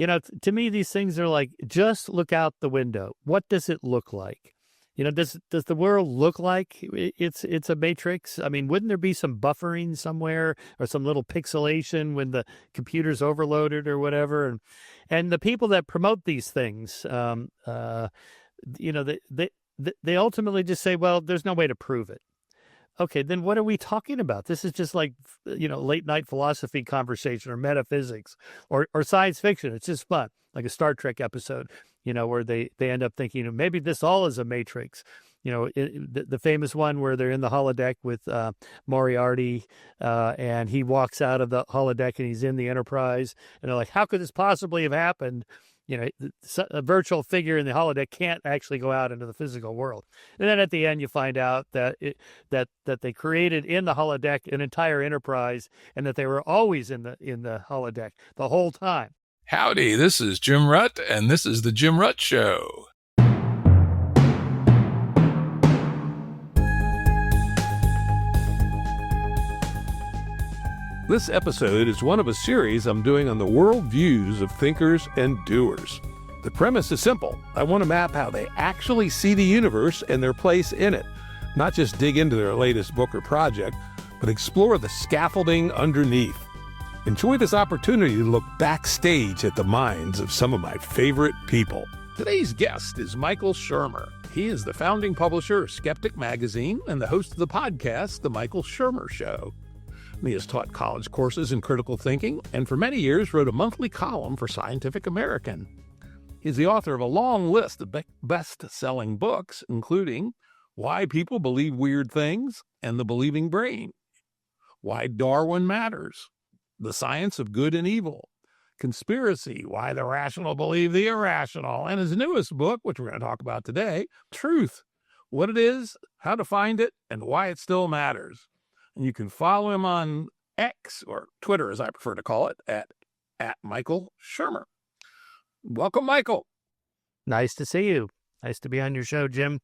To me, these things are like, just look out the window. What does it look like? Does the world look like it's a matrix? I mean, wouldn't there be some buffering somewhere or some little pixelation when the computer's overloaded or whatever? And the people that promote these things, they ultimately just say, well, there's no way to prove it. Okay, then what are we talking about? This is just like, late night philosophy conversation or metaphysics or science fiction. It's just fun, like a Star Trek episode, where they end up thinking maybe this all is a matrix. The famous one where they're in the holodeck with Moriarty and he walks out of the holodeck and he's in the Enterprise. And they're like, how could this possibly have happened? A virtual figure in the holodeck can't actually go out into the physical world. And then at the end, you find out that that they created in the holodeck an entire Enterprise, and that they were always in the holodeck the whole time. Howdy, this is Jim Rutt, and this is the Jim Rutt Show. This episode is one of a series I'm doing on the worldviews of thinkers and doers. The premise is simple. I want to map how they actually see the universe and their place in it, not just dig into their latest book or project, but explore the scaffolding underneath. Enjoy this opportunity to look backstage at the minds of some of my favorite people. Today's guest is Michael Shermer. He is the founding publisher of Skeptic Magazine and the host of the podcast, The Michael Shermer Show. He has taught college courses in critical thinking and for many years wrote a monthly column for Scientific American. He's the author of a long list of best-selling books, including Why People Believe Weird Things and The Believing Brain, Why Darwin Matters, The Science of Good and Evil, Conspiracy, Why the Rational Believe the Irrational, and his newest book, which we're going to talk about today, Truth, What It Is, How to Find It, and Why It Still Matters. And you can follow him on X, or Twitter as I prefer to call it, at Michael Shermer. Welcome, Michael. Nice to see you. Nice to be on your show, Jim.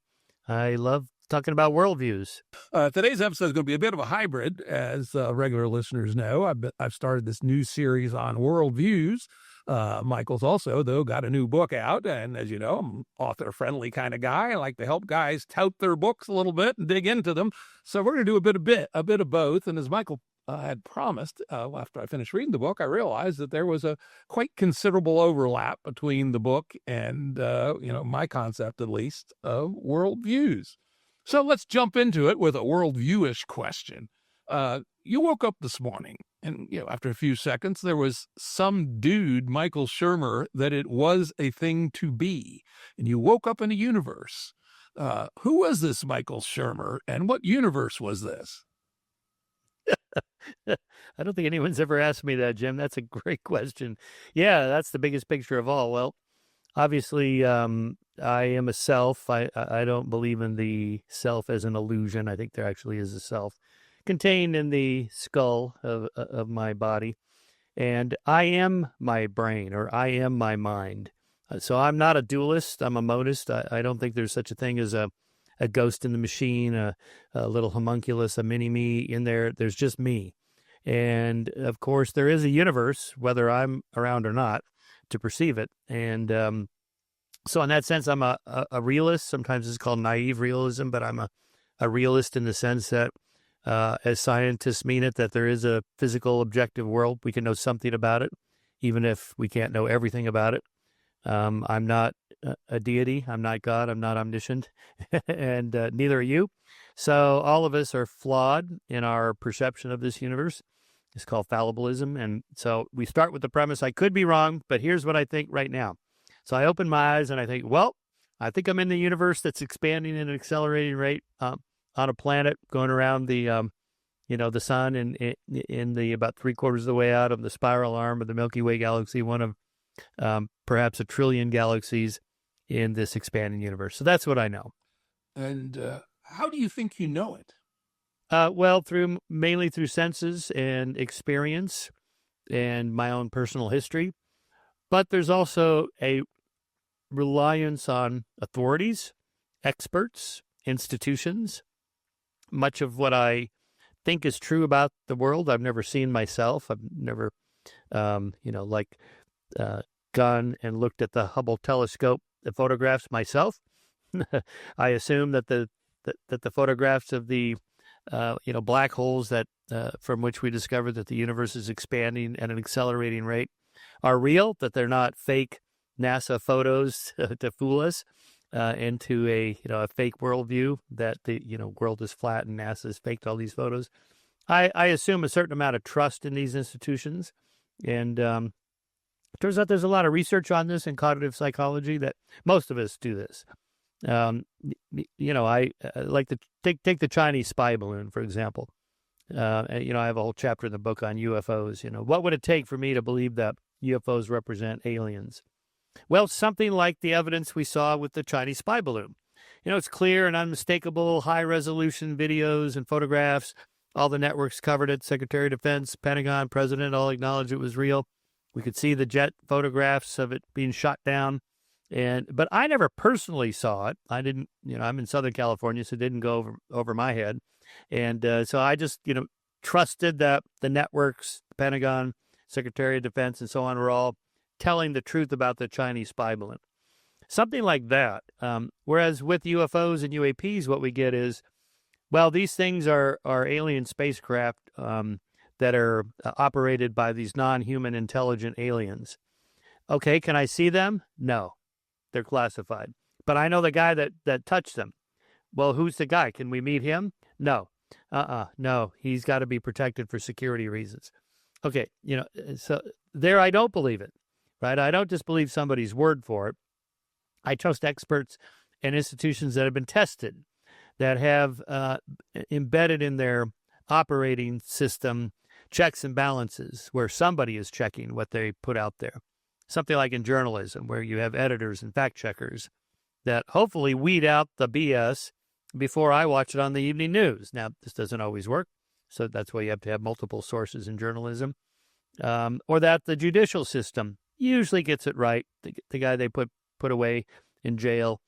I love talking about worldviews. Today's episode is going to be a bit of a hybrid, as regular listeners know. I've started this new series on worldviews. Michael's also, though, got a new book out. And as you know, I'm an author-friendly kind of guy. I like to help guys tout their books a little bit and dig into them. So we're going to do a bit of both. And as Michael had promised, after I finished reading the book, I realized that there was a quite considerable overlap between the book and, my concept, at least, of worldviews. So let's jump into it with a worldviewish question. You woke up this morning and, after a few seconds, there was some dude, Michael Shermer, that it was a thing to be. And you woke up in a universe. Who was this Michael Shermer and what universe was this? I don't think anyone's ever asked me that, Jim. That's a great question. Yeah, that's the biggest picture of all. Well, obviously, I am a self. I don't believe in the self as an illusion. I think there actually is a self contained in the skull of my body. And I am my brain, or I am my mind. So I'm not a dualist. I'm a monist. I don't think there's such a thing as a ghost in the machine, a little homunculus, a mini-me in there. There's just me. And, of course, there is a universe, whether I'm around or not, to perceive it. And so in that sense, I'm a realist. Sometimes it's called naive realism, but I'm a realist in the sense that, as scientists mean it, that there is a physical, objective world. We can know something about it, even if we can't know everything about it. I'm not a deity. I'm not God. I'm not omniscient, and neither are you. So all of us are flawed in our perception of this universe. It's called fallibilism. And so we start with the premise, I could be wrong, but here's what I think right now. So I open my eyes and I think, well, I think I'm in the universe that's expanding at an accelerating rate on a planet going around the sun and in the about 3/4 of the way out of the spiral arm of the Milky Way galaxy, one of perhaps 1 trillion galaxies in this expanding universe. So that's what I know. And how do you think you know it? Well, mainly through senses and experience and my own personal history. But there's also a reliance on authorities, experts, institutions. Much of what I think is true about the world, I've never seen myself. I've never, gone and looked at the Hubble telescope, the photographs myself. I assume that the photographs of the black holes that from which we discovered that the universe is expanding at an accelerating rate are real, that they're not fake NASA photos to fool us into a fake worldview, that the world is flat and NASA has faked all these photos. I assume a certain amount of trust in these institutions, and turns out there's a lot of research on this in cognitive psychology that most of us do this. I like to take the Chinese spy balloon, for example. I have a whole chapter in the book on UFOs. What would it take for me to believe that UFOs represent aliens? Well, something like the evidence we saw with the Chinese spy balloon. It's clear and unmistakable, high-resolution videos and photographs. All the networks covered it. Secretary of Defense, Pentagon, President all acknowledged it was real. We could see the jet photographs of it being shot down. But I never personally saw it. I didn't, I'm in Southern California, so it didn't go over my head. And so I just, trusted that the networks, the Pentagon, Secretary of Defense, and so on were all telling the truth about the Chinese spy balloon. Something like that. Whereas with UFOs and UAPs, what we get is, well, these things are alien spacecraft that are operated by these non-human intelligent aliens. Okay, can I see them? No, they're classified. But I know the guy that touched them. Well, who's the guy? Can we meet him? No. No, he's got to be protected for security reasons. Okay, so there I don't believe it, right? I don't just believe somebody's word for it. I trust experts and institutions that have been tested, that have embedded in their operating system checks and balances where somebody is checking what they put out there. Something like in journalism where you have editors and fact checkers that hopefully weed out the BS before I watch it on the evening news. Now, this doesn't always work, so that's why you have to have multiple sources in journalism. Or that the judicial system usually gets it right. The guy they put away in jail,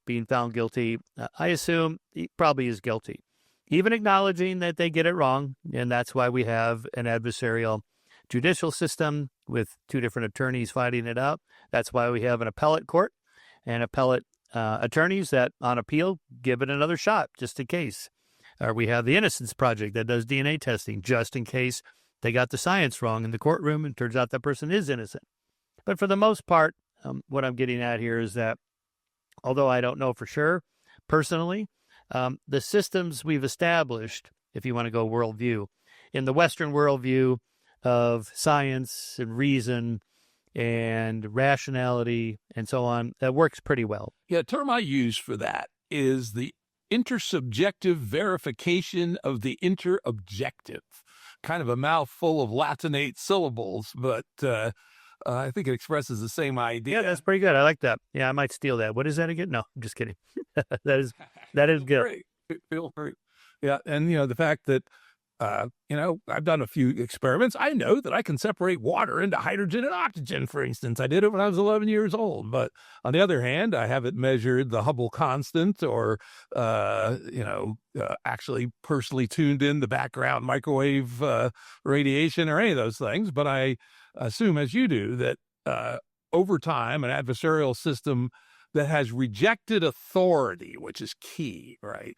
being found guilty, I assume he probably is guilty, even acknowledging that they get it wrong. And that's why we have an adversarial judicial system with two different attorneys fighting it out. That's why we have an appellate court and appellate attorneys that on appeal give it another shot just in case. Or we have the Innocence Project that does DNA testing just in case they got the science wrong in the courtroom and turns out that person is innocent. But for the most part, what I'm getting at here is that although I don't know for sure personally, the systems we've established, if you want to go worldview, in the Western worldview of science and reason and rationality and so on, that works pretty well. Yeah, the term I use for that is the intersubjective verification of the interobjective. Kind of a mouthful of Latinate syllables, but I think it expresses the same idea. Yeah, that's pretty good. I like that. Yeah, I might steal that. What is that again? No, I'm just kidding. that is good. Feel free. Yeah, and the fact that I've done a few experiments. I know that I can separate water into hydrogen and oxygen, for instance. I did it when I was 11 years old. But on the other hand, I haven't measured the Hubble constant or, actually personally tuned in the background microwave radiation or any of those things. But I assume, as you do, that over time, an adversarial system that has rejected authority, which is key, right,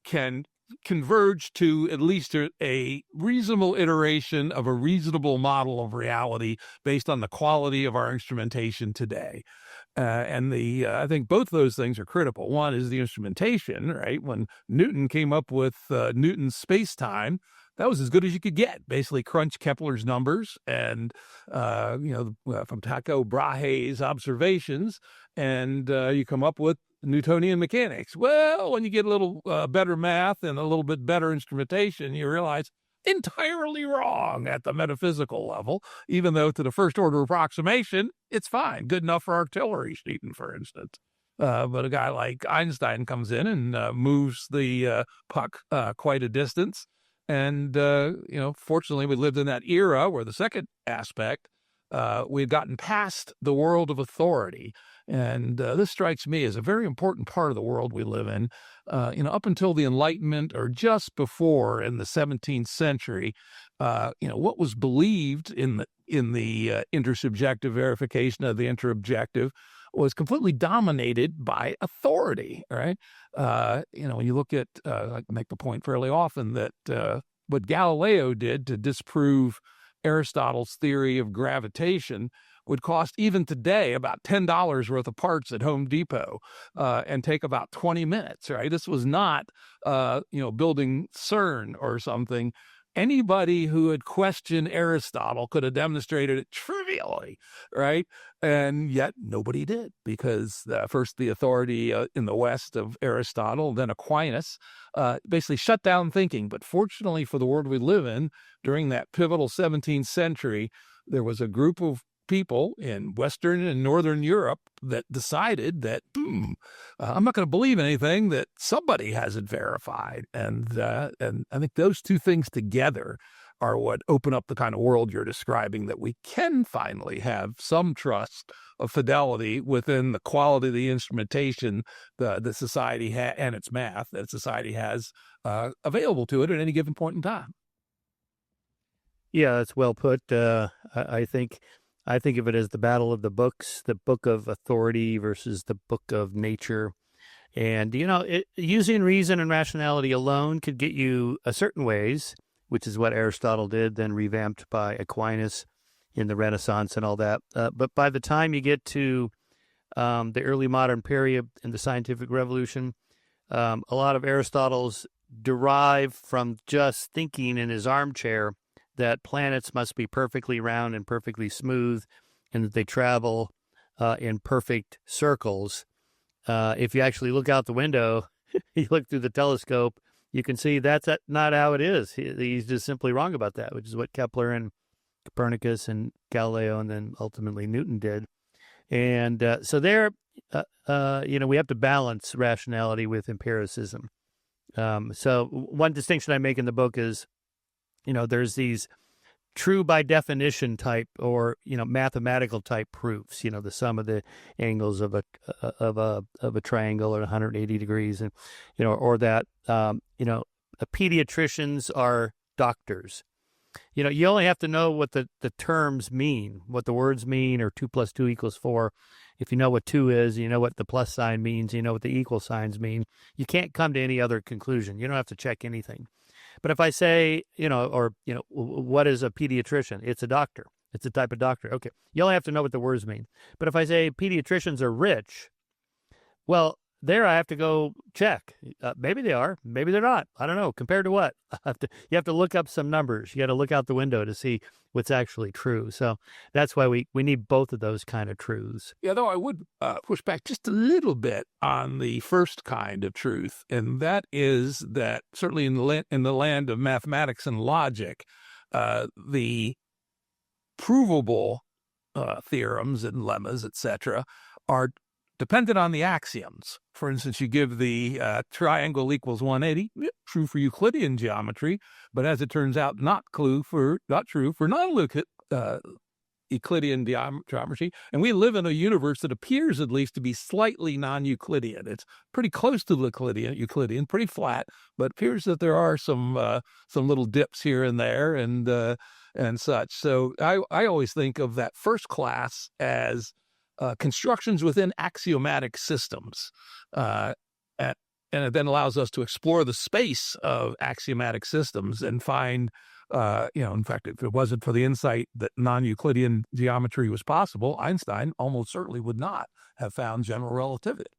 can converge to at least a reasonable iteration of a reasonable model of reality based on the quality of our instrumentation today. I think both those things are critical. One is the instrumentation, right? When Newton came up with Newton's space-time, that was as good as you could get. Basically, crunch Kepler's numbers and from Tycho Brahe's observations, and you come up with Newtonian mechanics. Well, when you get a little better math and a little bit better instrumentation, you realize entirely wrong at the metaphysical level, even though to the first order approximation, it's fine. Good enough for artillery shooting, for instance. But a guy like Einstein comes in and moves the puck quite a distance. And, fortunately, we lived in that era where the second aspect we had gotten past the world of authority. And this strikes me as a very important part of the world we live in. Up until the Enlightenment or just before in the 17th century, what was believed in the intersubjective verification of the interobjective was completely dominated by authority, right? When you look at, I make the point fairly often that what Galileo did to disprove Aristotle's theory of gravitation would cost even today about $10 worth of parts at Home Depot and take about 20 minutes, right? This was not, building CERN or something. Anybody who had questioned Aristotle could have demonstrated it trivially, right? And yet nobody did, because first the authority in the West of Aristotle, then Aquinas, basically shut down thinking. But fortunately for the world we live in, during that pivotal 17th century, there was a group of people in Western and Northern Europe that decided that I'm not going to believe anything that somebody hasn't verified. And I think those two things together are what open up the kind of world you're describing, that we can finally have some trust of fidelity within the quality of the instrumentation the society and its math that society has available to it at any given point in time. Yeah, that's well put. I think of it as the battle of the books, the book of authority versus the book of nature. And, using reason and rationality alone could get you a certain ways, which is what Aristotle did, then revamped by Aquinas in the Renaissance and all that. But by the time you get to the early modern period in the scientific revolution, a lot of Aristotle's derive from just thinking in his armchair that planets must be perfectly round and perfectly smooth, and that they travel in perfect circles. If you actually look out the window, you look through the telescope, you can see that's not how it is. He's just simply wrong about that, which is what Kepler and Copernicus and Galileo and then ultimately Newton did. And so there, we have to balance rationality with empiricism. So one distinction I make in the book is, there's these true by definition type or, mathematical type proofs, the sum of the angles of a triangle at 180 degrees and, or that, pediatricians are doctors. You only have to know what the terms mean, what the words mean, or 2 + 2 = 4. If you know what 2 is, you know what the plus sign means, you know what the equal signs mean, you can't come to any other conclusion. You don't have to check anything. But if I say, what is a pediatrician? It's a doctor. It's a type of doctor. Okay. You only have to know what the words mean. But if I say pediatricians are rich, well, there I have to go check. Maybe they are. Maybe they're not. I don't know. Compared to what? You have to look up some numbers. You got to look out the window to see what's actually true. So that's why we need both of those kind of truths. Yeah, though I would push back just a little bit on the first kind of truth, and that is that certainly in the land of mathematics and logic, the provable theorems and lemmas, etc., are dependent on the axioms. For instance, you give the triangle equals 180, true for Euclidean geometry, but as it turns out, not true for non-Euclidean geometry. And we live in a universe that appears at least to be slightly non-Euclidean. It's pretty close to Euclidean, pretty flat, but appears that there are some little dips here and there and such. So I always think of that first class as constructions within axiomatic systems, and it then allows us to explore the space of axiomatic systems and find, in fact, if it wasn't for the insight that non-Euclidean geometry was possible, Einstein almost certainly would not have found general relativity.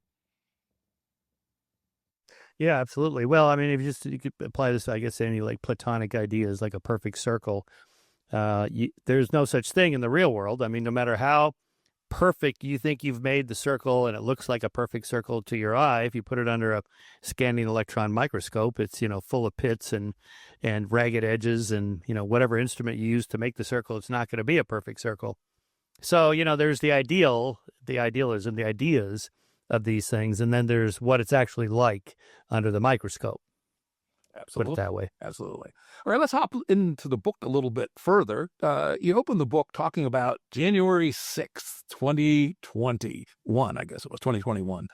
Yeah, absolutely. Well, I mean, you could apply this, I guess, to any like Platonic ideas, like a perfect circle. There's no such thing in the real world. I mean, no matter how perfect you think you've made the circle and it looks like a perfect circle to your eye, if you put it under a scanning electron microscope, it's full of pits and ragged edges and whatever instrument you use to make the circle, it's not going to be a perfect circle. So there's the idealism, the ideas of these things, and then there's what it's actually like under the microscope. Put it that way. Absolutely. All right, let's hop into the book a little bit further. You open the book talking about January 6th, 2021, I guess it was 2021,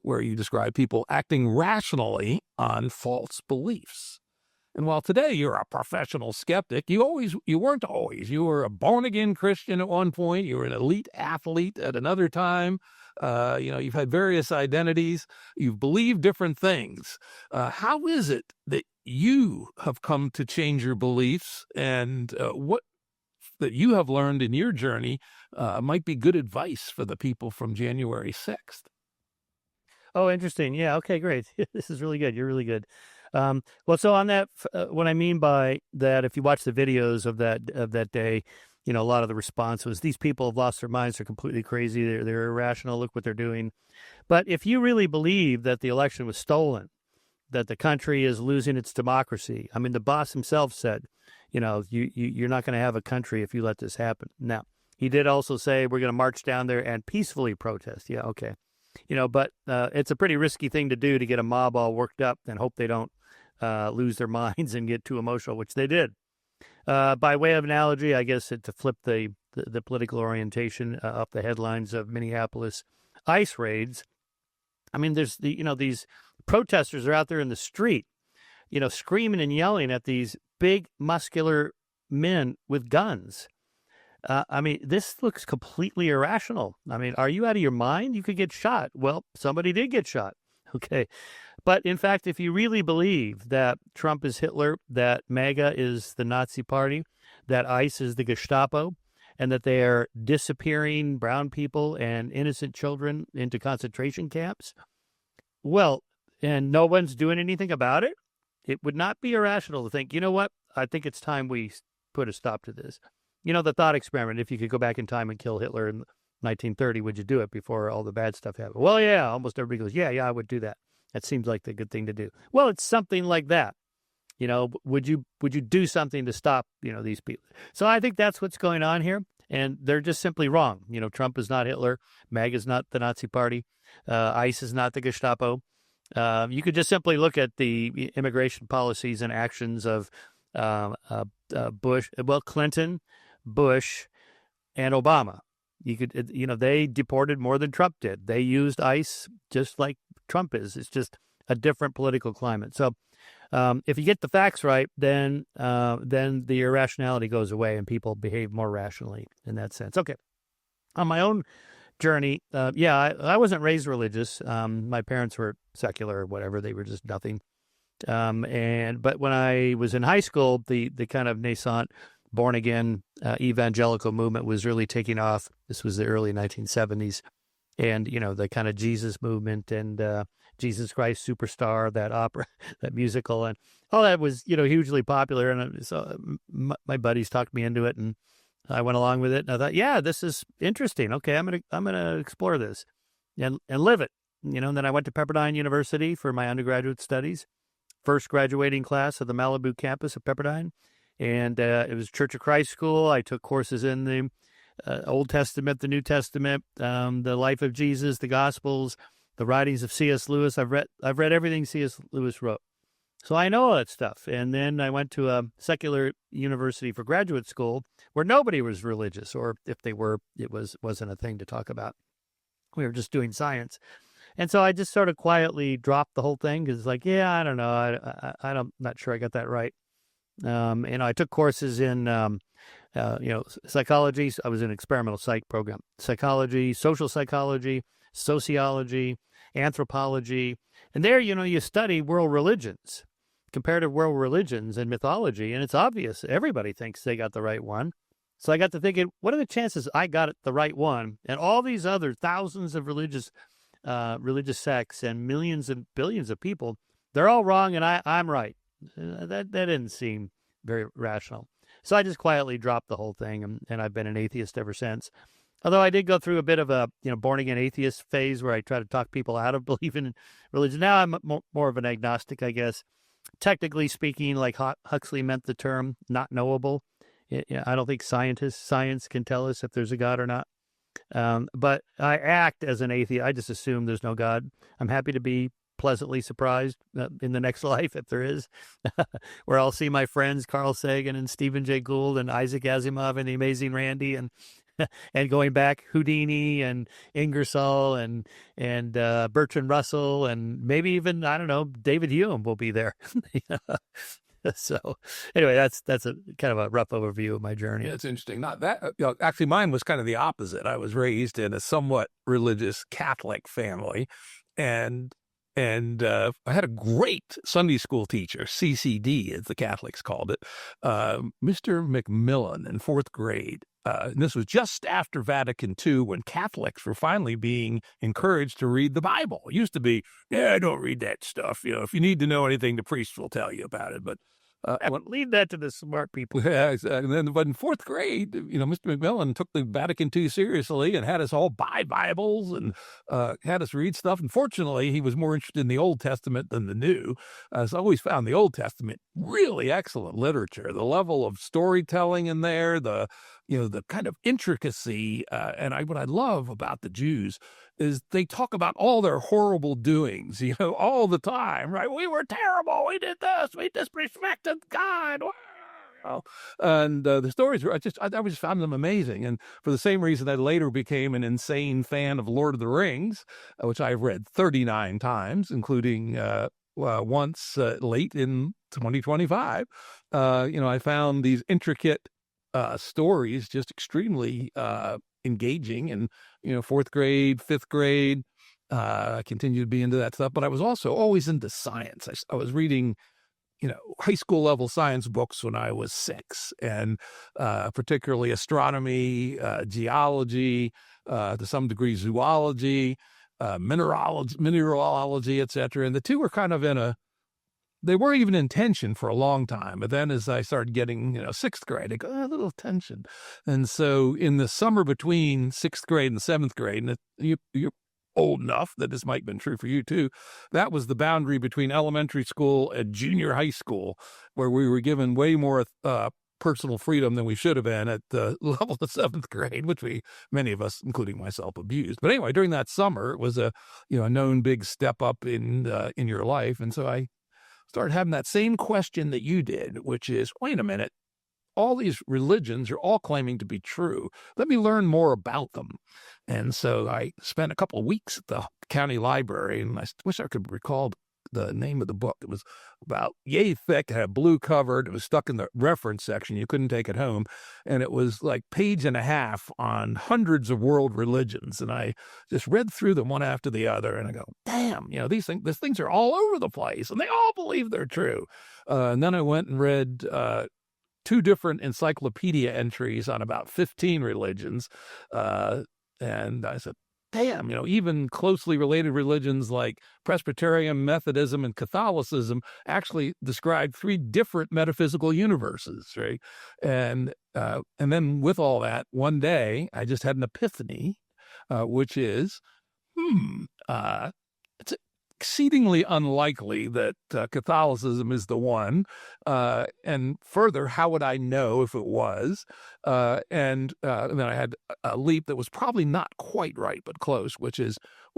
where you describe people acting rationally on false beliefs. And while today you're a professional skeptic, you weren't always. You were a born-again Christian at one point. You were an elite athlete at another time. You've had various identities. You've believed different things. How is it that you have come to change your beliefs, and what that you have learned in your journey might be good advice for the people from January 6th? Oh, interesting. Yeah. Okay, great. This is really good. You're really good. Well, so on that, what I mean by that, if you watch the videos of that day, a lot of the response was, these people have lost their minds. They're completely crazy. They're irrational. Look what they're doing. But if you really believe that the election was stolen, that the country is losing its democracy, I mean, the boss himself said, you're not going to have a country if you let this happen. Now, he did also say, we're going to march down there and peacefully protest. Yeah, okay. But it's a pretty risky thing to do, to get a mob all worked up and hope they don't lose their minds and get too emotional, which they did. By way of analogy, I guess, to flip the political orientation up the headlines of Minneapolis ICE raids, I mean, there's these protesters are out there in the street, screaming and yelling at these big, muscular men with guns. I mean, this looks completely irrational. I mean, are you out of your mind? You could get shot. Well, somebody did get shot. Okay. But in fact, if you really believe that Trump is Hitler, that MAGA is the Nazi party, that ICE is the Gestapo, and that they are disappearing brown people and innocent children into concentration camps, well, and no one's doing anything about it, it would not be irrational to think, you know what? I think it's time we put a stop to this. The thought experiment, if you could go back in time and kill Hitler in 1930, would you do it before all the bad stuff happened? Well, yeah, almost everybody goes, yeah, I would do that. That seems like the good thing to do. Well, it's something like that. Would you do something to stop, these people? So I think that's what's going on here. And they're just simply wrong. Trump is not Hitler. MAGA is not the Nazi party. ICE is not the Gestapo. You could just simply look at the immigration policies and actions of Clinton, Bush, and Obama. You could, they deported more than Trump did. They used ICE just like Trump is. It's just a different political climate. So if you get the facts right, then the irrationality goes away and people behave more rationally in that sense. Okay. On my own journey, I wasn't raised religious. My parents were secular or whatever. They were just nothing. But when I was in high school, the kind of nascent born-again evangelical movement was really taking off. This was the early 1970s. And, the kind of Jesus movement and Jesus Christ Superstar, that opera, that musical, and all that was, hugely popular. And so my buddies talked me into it, and I went along with it. And I thought, yeah, this is interesting. Okay, I'm gonna explore this and live it. And then I went to Pepperdine University for my undergraduate studies, first graduating class of the Malibu campus of Pepperdine. And it was Church of Christ school. I took courses in the Old Testament, the New Testament, the life of Jesus, the Gospels, the writings of C.S. Lewis. I've read everything C.S. Lewis wrote. So I know all that stuff. And then I went to a secular university for graduate school where nobody was religious, or if they were, it wasn't a thing to talk about. We were just doing science. And so I just sort of quietly dropped the whole thing because it's like, yeah, I don't know. I'm not sure I got that right. I took courses in, psychology. I was in an experimental psych program, psychology, social psychology, sociology, anthropology. And there, you study world religions, comparative world religions and mythology. And it's obvious everybody thinks they got the right one. So I got to thinking, what are the chances I got it the right one? And all these other thousands of religious sects and millions and billions of people, they're all wrong and I'm right. That didn't seem very rational. So I just quietly dropped the whole thing, and I've been an atheist ever since. Although I did go through a bit of a born-again atheist phase where I try to talk people out of believing in religion. Now I'm more of an agnostic, I guess. Technically speaking, like Huxley meant the term, not knowable. I don't think science can tell us if there's a God or not. But I act as an atheist. I just assume there's no God. I'm happy to be pleasantly surprised in the next life, if there is, where I'll see my friends Carl Sagan and Stephen Jay Gould and Isaac Asimov and the Amazing Randy and going back Houdini and Ingersoll and Bertrand Russell and maybe even, I don't know, David Hume will be there. So anyway, that's a kind of a rough overview of my journey. Yeah, it's interesting. Not that, actually, mine was kind of the opposite. I was raised in a somewhat religious Catholic family, and I had a great Sunday school teacher, CCD, as the Catholics called it, Mr. McMillan in fourth grade. And this was just after Vatican II, when Catholics were finally being encouraged to read the Bible. It used to be, yeah, don't read that stuff. If you need to know anything, the priest will tell you about it. But leave that to the smart people. Yeah, and then, but in fourth grade, Mr. McMillan took the Vatican II seriously and had us all buy Bibles and had us read stuff. And fortunately, he was more interested in the Old Testament than the New. So I always found the Old Testament really excellent literature. The level of storytelling in there, the kind of intricacy, and what I love about the Jews is they talk about all their horrible doings, all the time, right? We were terrible. We did this. We disrespected God. And the stories were, I just found them amazing. And for the same reason, I later became an insane fan of Lord of the Rings, which I've read 39 times, including once late in 2025. I found these intricate stories just extremely engaging. And fourth grade, fifth grade, I continued to be into that stuff. But I was also always into science. I was reading high school level science books when I was 6, and particularly astronomy, geology, to some degree mineralogy, etc. And the two were kind of they weren't even in tension for a long time. But then as I started getting, 6th grade, I go, a little tension. And so in the summer between 6th grade and 7th grade, and you're old enough that this might have been true for you too, that was the boundary between elementary school and junior high school, where we were given way more personal freedom than we should have been at the level of 7th grade, which many of us, including myself, abused. But anyway, during that summer, it was a known big step up in your life. And so I started having that same question that you did, which is, wait a minute, all these religions are all claiming to be true. Let me learn more about them. And so I spent a couple of weeks at the county library, and I wish I could recall the name of the book. It was about yay thick, it had a blue cover, it was stuck in the reference section. You couldn't take it home. And it was like page and a half on hundreds of world religions. And I just read through them one after the other, and I go, damn, these things are all over the place, and they all believe they're true. And then I went and read 2 different encyclopedia entries on about 15 religions. And I said, damn, even closely related religions like Presbyterian, Methodism, and Catholicism actually describe 3 different metaphysical universes, right? And then with all that, one day I just had an epiphany, which is, it's exceedingly unlikely that Catholicism is the one. And further, how would I know if it was? And then I had a leap that was probably not quite right, but close, which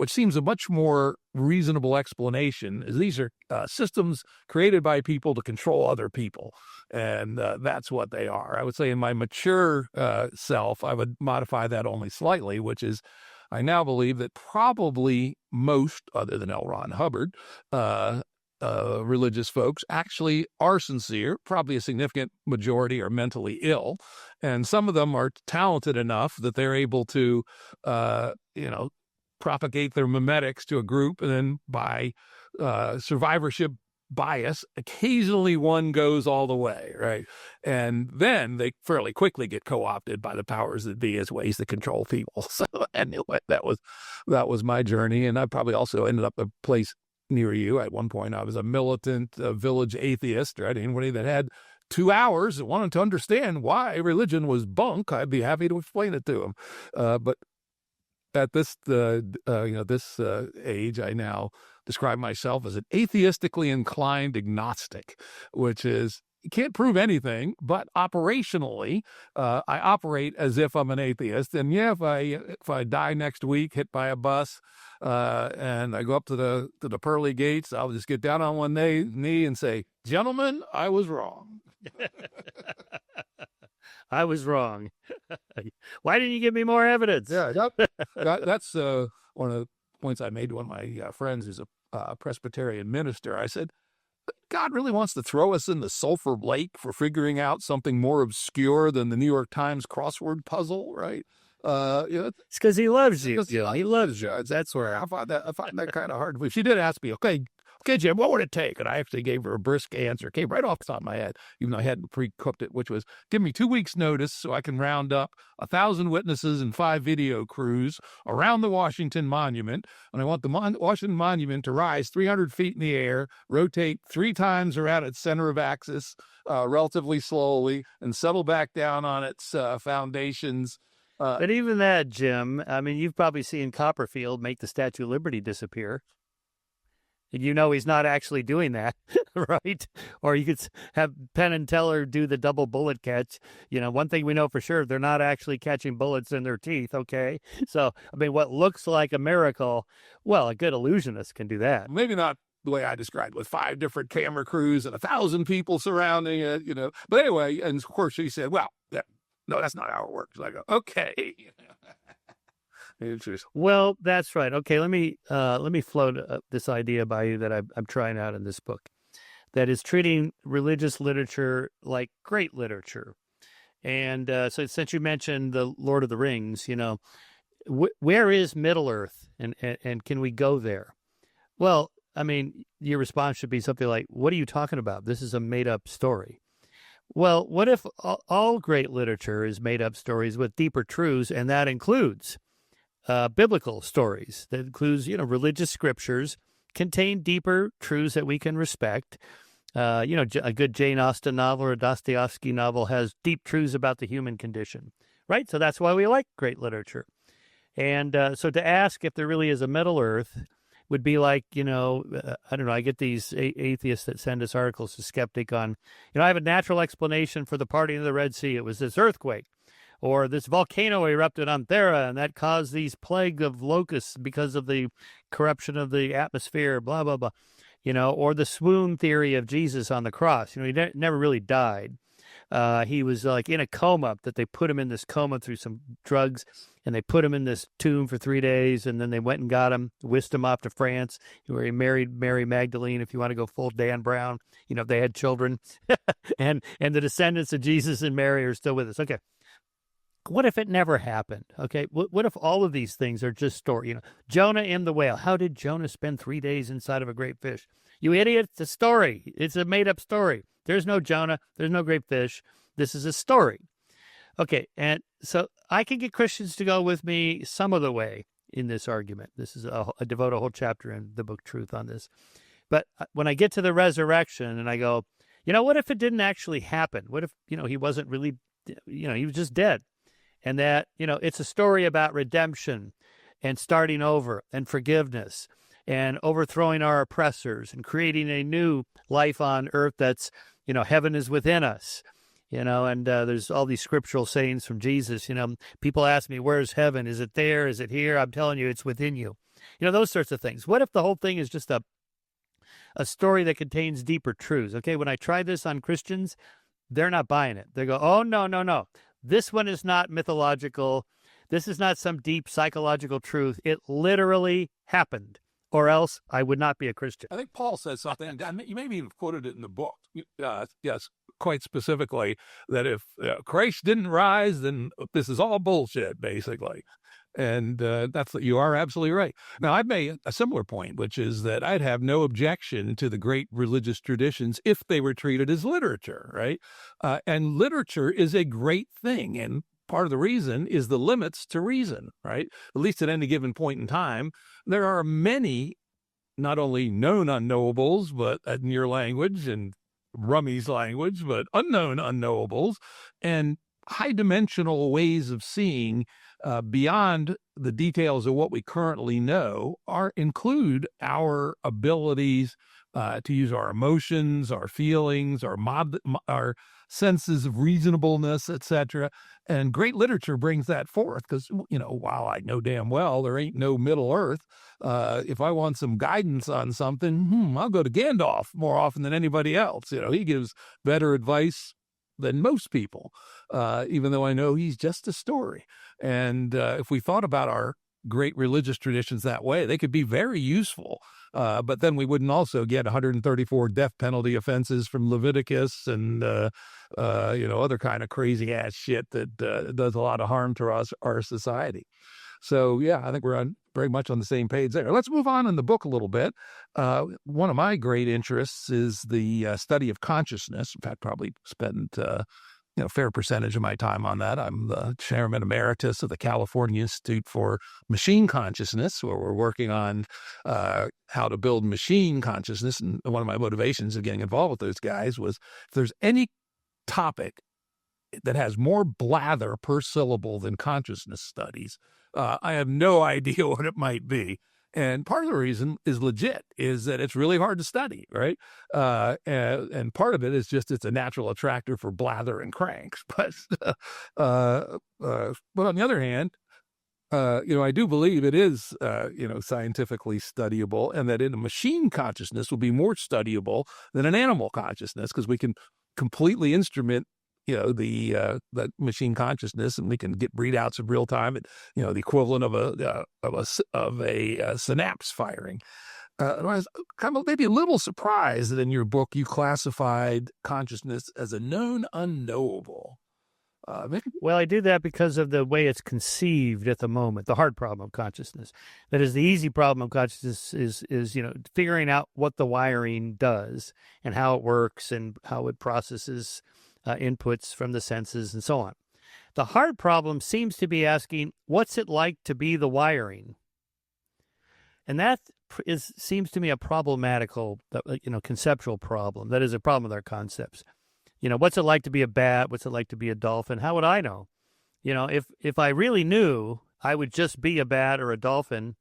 seems a much more reasonable explanation, is these are systems created by people to control other people. And that's what they are. I would say in my mature self, I would modify that only slightly, which is, I now believe that probably most, other than L. Ron Hubbard, religious folks actually are sincere. Probably a significant majority are mentally ill. And some of them are talented enough that they're able to, propagate their mimetics to a group. And then by survivorship bias, occasionally one goes all the way, right? And then they fairly quickly get co-opted by the powers that be as ways to control people. So anyway, that was my journey. And I probably also ended up a place near you. At one point, I was a militant village atheist, right? Anybody that had 2 hours and wanted to understand why religion was bunk, I'd be happy to explain it to them. But at this age, I now describe myself as an atheistically inclined agnostic, which is, can't prove anything, but operationally, I operate as if I'm an atheist. And yeah, if I die next week, hit by a bus, and I go up to the pearly gates, I'll just get down on one knee and say, "Gentlemen, I was wrong." I was wrong. Why didn't you give me more evidence? Yeah, that's one of the points I made to one of my friends who's a Presbyterian minister. I said, God really wants to throw us in the sulfur lake for figuring out something more obscure than the New York Times crossword puzzle, right? It's because he loves you. He loves you. That's where I find that kind of hard to believe. She did ask me, okay, Jim, what would it take? And I actually gave her a brisk answer. Came right off the top of my head, even though I hadn't pre-cooked it, which was, give me 2 weeks' notice so I can round up 1,000 witnesses and 5 video crews around the Washington Monument. And I want the Washington Monument to rise 300 feet in the air, rotate 3 times around its center of axis relatively slowly, and settle back down on its foundations. But even that, Jim, I mean, you've probably seen Copperfield make the Statue of Liberty disappear. You know he's not actually doing that, right? Or you could have Penn and Teller do the double bullet catch. You know, one thing we know for sure, they're not actually catching bullets in their teeth, okay? So, I mean, what looks like a miracle, well, a good illusionist can do that. Maybe not the way I described, with 5 different camera crews and 1,000 people surrounding it, you know. But anyway, and of course she said, well, no, that's not how it works. I go, okay. Well, that's right. Okay, let me float this idea by you that I'm trying out in this book, that is treating religious literature like great literature. And so since you mentioned the Lord of the Rings, you know, where is Middle Earth, and can we go there? Well, I mean, your response should be something like, what are you talking about? This is a made-up story. Well, what if all great literature is made-up stories with deeper truths, and that includes biblical stories, that includes, you know, religious scriptures contain deeper truths that we can respect. You know, a good Jane Austen novel or a Dostoevsky novel has deep truths about the human condition, right? So that's why we like great literature. And so to ask if there really is a Middle Earth would be like, you know, I don't know, I get these atheists that send us articles to Skeptic on, you know, I have a natural explanation for the parting of the Red Sea. It was this earthquake. Or this volcano erupted on Thera, and that caused these plague of locusts because of the corruption of the atmosphere, blah, blah, blah. You know, or the swoon theory of Jesus on the cross. You know, he never really died. He was like in a coma, that they put him in this coma through some drugs, and they put him in this tomb for 3 days, and then they went and got him, whisked him off to France, where he married Mary Magdalene, if you want to go full Dan Brown. You know, they had children. and the descendants of Jesus and Mary are still with us. Okay. What if it never happened? Okay, what if all of these things are just story? You know, Jonah in the whale. How did Jonah spend 3 days inside of a great fish? You idiot! It's a story. It's a made-up story. There's no Jonah. There's no great fish. This is a story. Okay, and so I can get Christians to go with me some of the way in this argument. This is I devote a whole chapter in the book Truth on this. But when I get to the resurrection and I go, you know, what if it didn't actually happen? What if, you know, he wasn't really, you know, he was just dead? And that, you know, it's a story about redemption and starting over and forgiveness and overthrowing our oppressors and creating a new life on earth that's, you know, heaven is within us, you know, and there's all these scriptural sayings from Jesus. You know, people ask me, where's heaven? Is it there? Is it here? I'm telling you, it's within you. You know, those sorts of things. What if the whole thing is just a story that contains deeper truths? Okay, when I try this on Christians, they're not buying it. They go, oh, no. This one is not mythological. This is not some deep psychological truth. It literally happened, or else I would not be a Christian. I think Paul said something, you maybe even quoted it in the book, yes, quite specifically, that if Christ didn't rise, then this is all bullshit, basically. And you are absolutely right. Now, I've made a similar point, which is that I'd have no objection to the great religious traditions if they were treated as literature, right? And literature is a great thing. And part of the reason is the limits to reason, right? At least at any given point in time, there are many, not only known unknowables, but in your language and Rummy's language, but unknown unknowables, and high-dimensional ways of seeing beyond the details of what we currently know include our abilities to use our emotions, our feelings, our senses of reasonableness, etc. And great literature brings that forth because, while I know damn well there ain't no Middle Earth, if I want some guidance on something, I'll go to Gandalf more often than anybody else. He gives better advice than most people, even though I know he's just a story. And if we thought about our great religious traditions that way, they could be very useful. But then we wouldn't also get 134 death penalty offenses from Leviticus and, other kind of crazy ass shit that does a lot of harm to our society. So, yeah, I think we're very much on the same page there. Let's move on in the book a little bit. One of my great interests is the study of consciousness. In fact, probably spent a fair percentage of my time on that. I'm the chairman emeritus of the California Institute for Machine Consciousness, where we're working on how to build machine consciousness. And one of my motivations of getting involved with those guys was if there's any topic that has more blather per syllable than consciousness studies, I have no idea what it might be. And part of the reason is legit, is that it's really hard to study, right? And part of it is just it's a natural attractor for blather and cranks. But on the other hand, I do believe it is, scientifically studyable, and that in a machine consciousness will be more studyable than an animal consciousness because we can completely instrument the machine consciousness, and we can get readouts in real time, and the equivalent of a synapse firing. I was kind of maybe a little surprised that in your book you classified consciousness as a known unknowable. Well, I do that because of the way it's conceived at the moment, the hard problem of consciousness. That is, the easy problem of consciousness is figuring out what the wiring does and how it works and how it processes inputs from the senses and so on. The hard problem seems to be asking, what's it like to be the wiring? And that seems to me a problematical, conceptual problem. That is a problem with our concepts. What's it like to be a bat? What's it like to be a dolphin? How would I know? If I really knew I would just be a bat or a dolphin,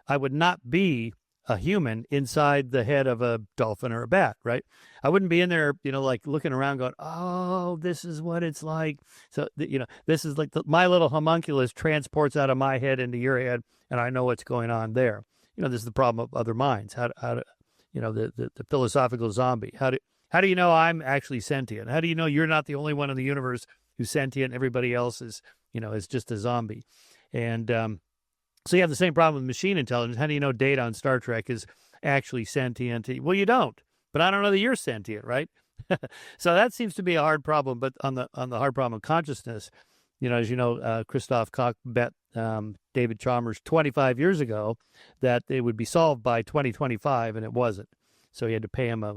I would not be a human inside the head of a dolphin or a bat, right? I wouldn't be in there, like looking around going, oh, this is what it's like. So, this is like my little homunculus transports out of my head into your head, and I know what's going on there. This is the problem of other minds. How to the philosophical zombie. How do you know I'm actually sentient? How do you know you're not the only one in the universe who's sentient? Everybody else is just a zombie. And, so you have the same problem with machine intelligence. How do you know Data on Star Trek is actually sentient? Well, you don't. But I don't know that you're sentient, right? So that seems to be a hard problem. But on the hard problem of consciousness, as Christoph Koch bet David Chalmers 25 years ago that it would be solved by 2025, and it wasn't. So he had to pay him I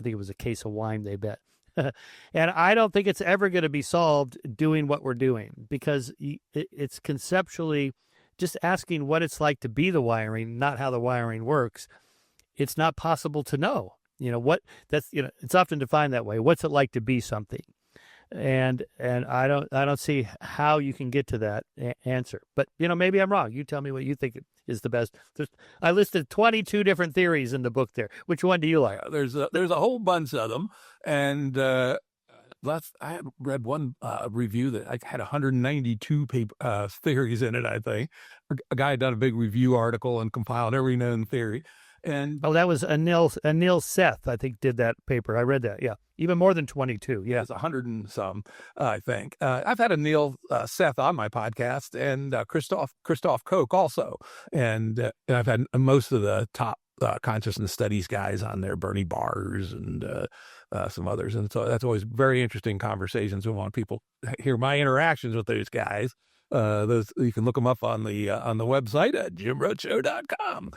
think it was a case of wine they bet. And I don't think it's ever going to be solved doing what we're doing, because it's conceptually just asking what it's like to be the wiring, not how the wiring works. It's not possible to know. It's often defined that way. What's it like to be something? And I don't see how you can get to that answer. But maybe I'm wrong. You tell me what you think is the best. I listed 22 different theories in the book there. Which one do you like? There's a whole bunch of them, and I had read one review that I had 192 theories in it, I think. A guy had done a big review article and compiled every known theory. And that was Anil Seth, I think, did that paper. I read that. Yeah, even more than 22. Yeah, it's 100 and some, I think. I've had Anil Seth on my podcast, and Christoph Koch also, and I've had most of the top consciousness studies guys on there, Bernie Bars and some others, and so that's always very interesting conversations. We want people to hear my interactions with those guys. Those you can look them up on the website at jimroadshow.com.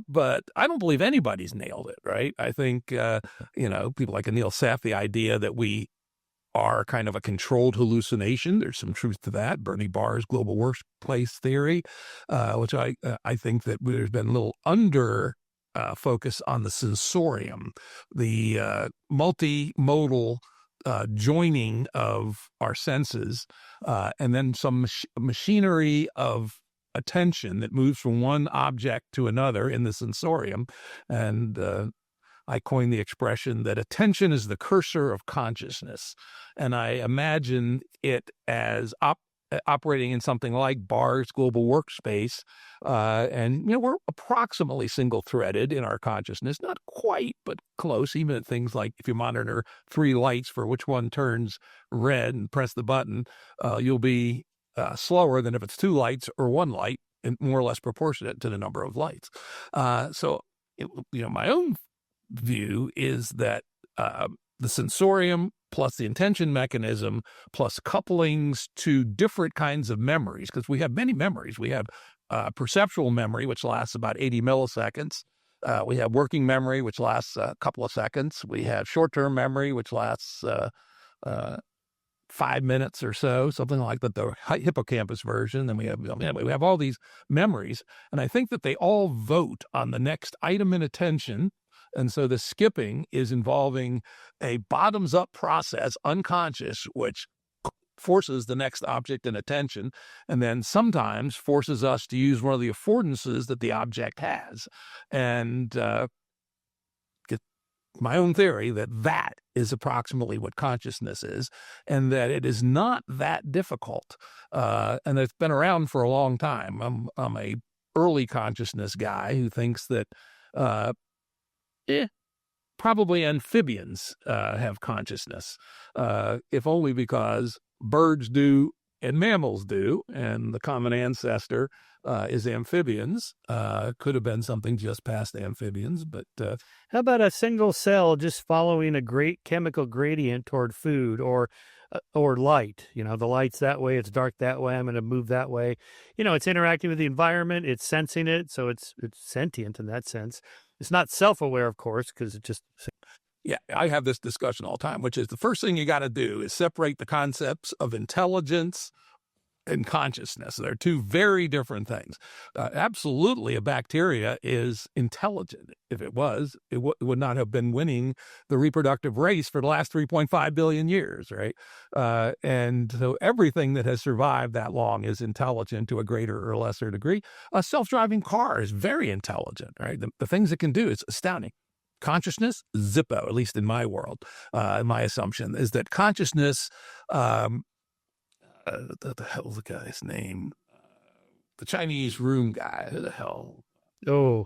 But I don't believe anybody's nailed it, right? I think people like Anil Seth, the idea that we are kind of a controlled hallucination. There's some truth to that. Bernie Barr's global workplace theory, which I think that there's been a little under focus on the sensorium, the multimodal joining of our senses, and then some machinery of attention that moves from one object to another in the sensorium. And I coined the expression that attention is the cursor of consciousness. And I imagine it as operating in something like Barr's global workspace. And, we're approximately single-threaded in our consciousness, not quite, but close, even at things like if you monitor 3 lights for which one turns red and press the button, you'll be slower than if it's 2 lights or 1 light, and more or less proportionate to the number of lights. So, my own view is that the sensorium plus the intention mechanism plus couplings to different kinds of memories, because we have many memories. We have perceptual memory, which lasts about 80 milliseconds. We have working memory, which lasts a couple of seconds. We have short-term memory, which lasts 5 minutes or so, something like that, the hippocampus version. Then we have all these memories, and I think that they all vote on the next item in attention. And so the skipping is involving a bottoms-up process, unconscious, which forces the next object in attention, and then sometimes forces us to use one of the affordances that the object has. And my own theory that is approximately what consciousness is, and that it is not that difficult. And it's been around for a long time. I'm a early consciousness guy who thinks that probably amphibians have consciousness, if only because birds do and mammals do, and the common ancestor is amphibians. Could have been something just past amphibians, but how about a single cell just following a great chemical gradient toward food or light? The light's that way, it's dark that way, I'm going to move that way. It's interacting with the environment, it's sensing it, so it's sentient in that sense. It's not self-aware, of course, because it just... Yeah, I have this discussion all the time, which is the first thing you got to do is separate the concepts of intelligence and consciousness. They're 2 very different things. Absolutely, a bacteria is intelligent. If it was, it would not have been winning the reproductive race for the last 3.5 billion years, right? And so everything that has survived that long is intelligent to a greater or lesser degree. A self-driving car is very intelligent, right? The things it can do is astounding. Consciousness, Zippo, at least in my world, my assumption is that consciousness, the hell's the guy's name? The Chinese room guy, who the hell? Oh,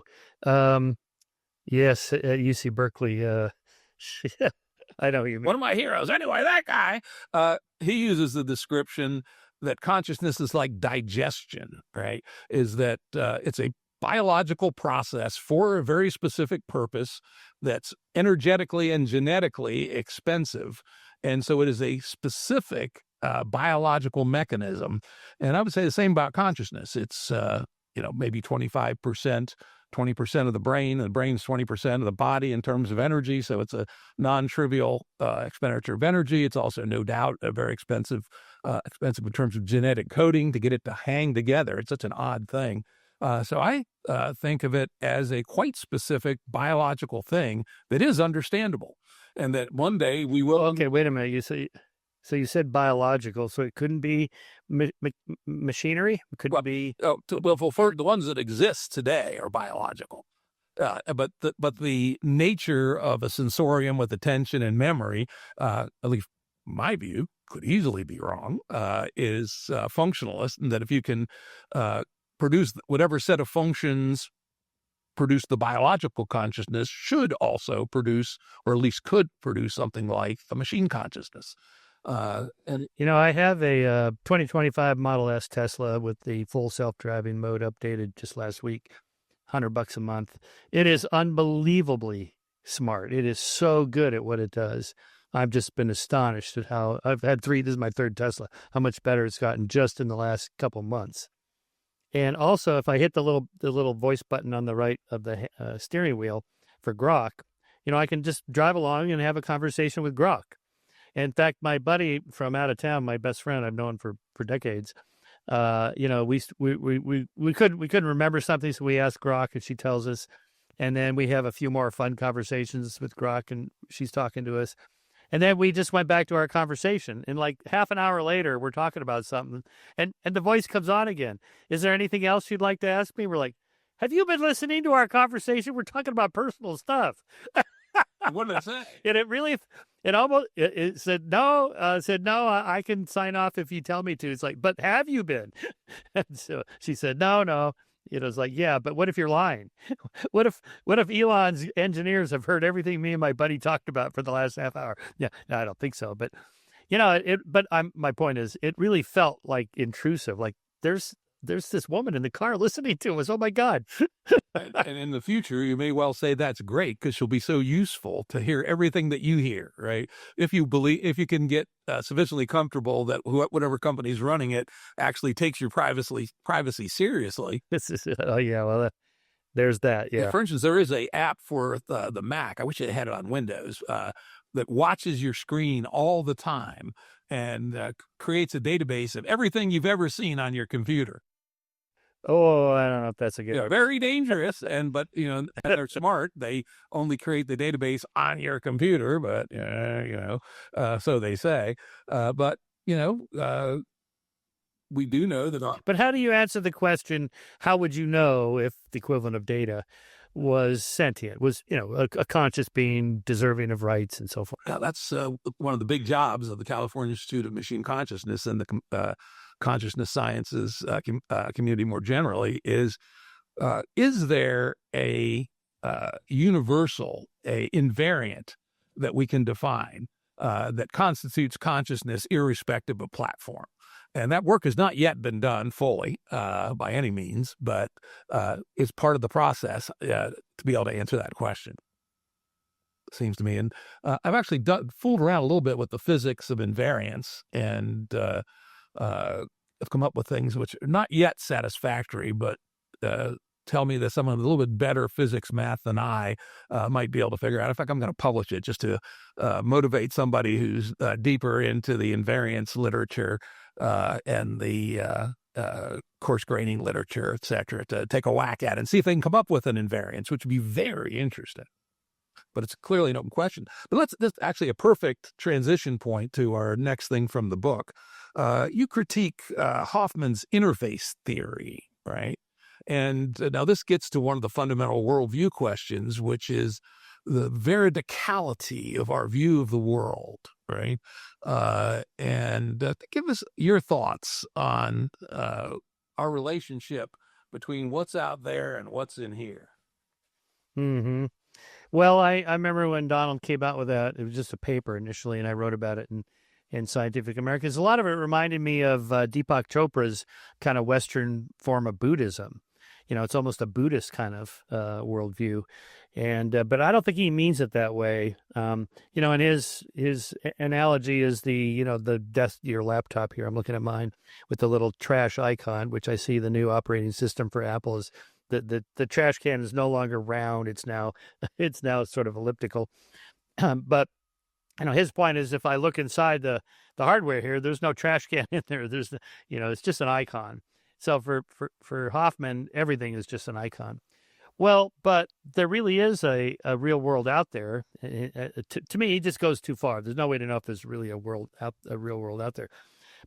yes, at UC Berkeley. I know you mean. One of my heroes. Anyway, that guy, he uses the description that consciousness is like digestion, right? Is that it's a biological process for a very specific purpose that's energetically and genetically expensive. And so it is a specific biological mechanism. And I would say the same about consciousness. It's, maybe 25%, 20% of the brain, and the brain's 20% of the body in terms of energy. So it's a non-trivial expenditure of energy. It's also no doubt a very expensive in terms of genetic coding to get it to hang together. It's such an odd thing. So I think of it as a quite specific biological thing that is understandable, and that one day we will... Okay, wait a minute. So you said biological, so it couldn't be machinery? It couldn't be... for the ones that exist today are biological. But the nature of a sensorium with attention and memory, at least my view, could easily be wrong, is functionalist, and that if you can... produce whatever set of functions produce the biological consciousness should also produce, or at least could produce, something like a machine consciousness. And I have a 2025 Model S Tesla with the full self-driving mode updated just last week, $100 a month. It is unbelievably smart. It is so good at what it does. I've just been astonished at how I've had 3. This is my 3rd Tesla. How much better it's gotten just in the last couple months. And also, if I hit the little voice button on the right of the steering wheel for Grok, I can just drive along and have a conversation with Grok. In fact, my buddy from out of town, my best friend I've known for decades, we couldn't remember something, so we asked Grok, and she tells us, and then we have a few more fun conversations with Grok, and she's talking to us. And then we just went back to our conversation. And like half an hour later, we're talking about something, and the voice comes on again. Is there anything else you'd like to ask me? We're like, have you been listening to our conversation? We're talking about personal stuff. What did it say? And it said no. I can sign off if you tell me to. It's like, but have you been? And so she said, no. It's like, yeah, but what if you're lying? What if Elon's engineers have heard everything me and my buddy talked about for the last half hour? Yeah, no, I don't think so. But my point is, it really felt like intrusive. Like there's this woman in the car listening to us. Oh my God. And in the future, you may well say that's great because she'll be so useful to hear everything that you hear, right? If you can get sufficiently comfortable that whatever company's running it actually takes your privacy seriously. There's that. Yeah. For instance, there is a app for the Mac. I wish it had it on Windows that watches your screen all the time and creates a database of everything you've ever seen on your computer. Oh, I don't know if that's a good. Yeah, very dangerous, but they're smart. They only create the database on your computer, but so they say. But we do know that. But how do you answer the question? How would you know if the equivalent of data was sentient, was a conscious being deserving of rights and so forth? Now, that's one of the big jobs of the California Institute of Machine Consciousness and the consciousness sciences community more generally is there a universal, a invariant that we can define that constitutes consciousness irrespective of platform? And that work has not yet been done fully by any means, but it's part of the process to be able to answer that question, seems to me. And I've actually fooled around a little bit with the physics of invariance and have come up with things which are not yet satisfactory, but tell me that someone with a little bit better physics math than I might be able to figure out. In fact, I'm going to publish it just to motivate somebody who's deeper into the invariance literature and the coarse graining literature, et cetera, to take a whack at it and see if they can come up with an invariance, which would be very interesting. But it's clearly an open question. But that's actually a perfect transition point to our next thing from the book. You critique Hoffman's interface theory, right? And now this gets to one of the fundamental worldview questions, which is the veridicality of our view of the world, right? And give us your thoughts on our relationship between what's out there and what's in here. Mm-hmm. Well, I remember when Donald came out with that. It was just a paper initially, and I wrote about it in Scientific Americans. A lot of it reminded me of Deepak Chopra's kind of Western form of Buddhism. It's almost a Buddhist kind of worldview, and but I don't think he means it that way. And his analogy is your laptop here. I'm looking at mine with the little trash icon, which I see the new operating system for Apple is. The trash can is no longer round. It's now sort of elliptical. But his point is, if I look inside the hardware here, there's no trash can in there. It's just an icon. So for Hoffman, everything is just an icon. Well, but there really is a real world out there. To me, it just goes too far. There's no way to know if there's really a real world out there.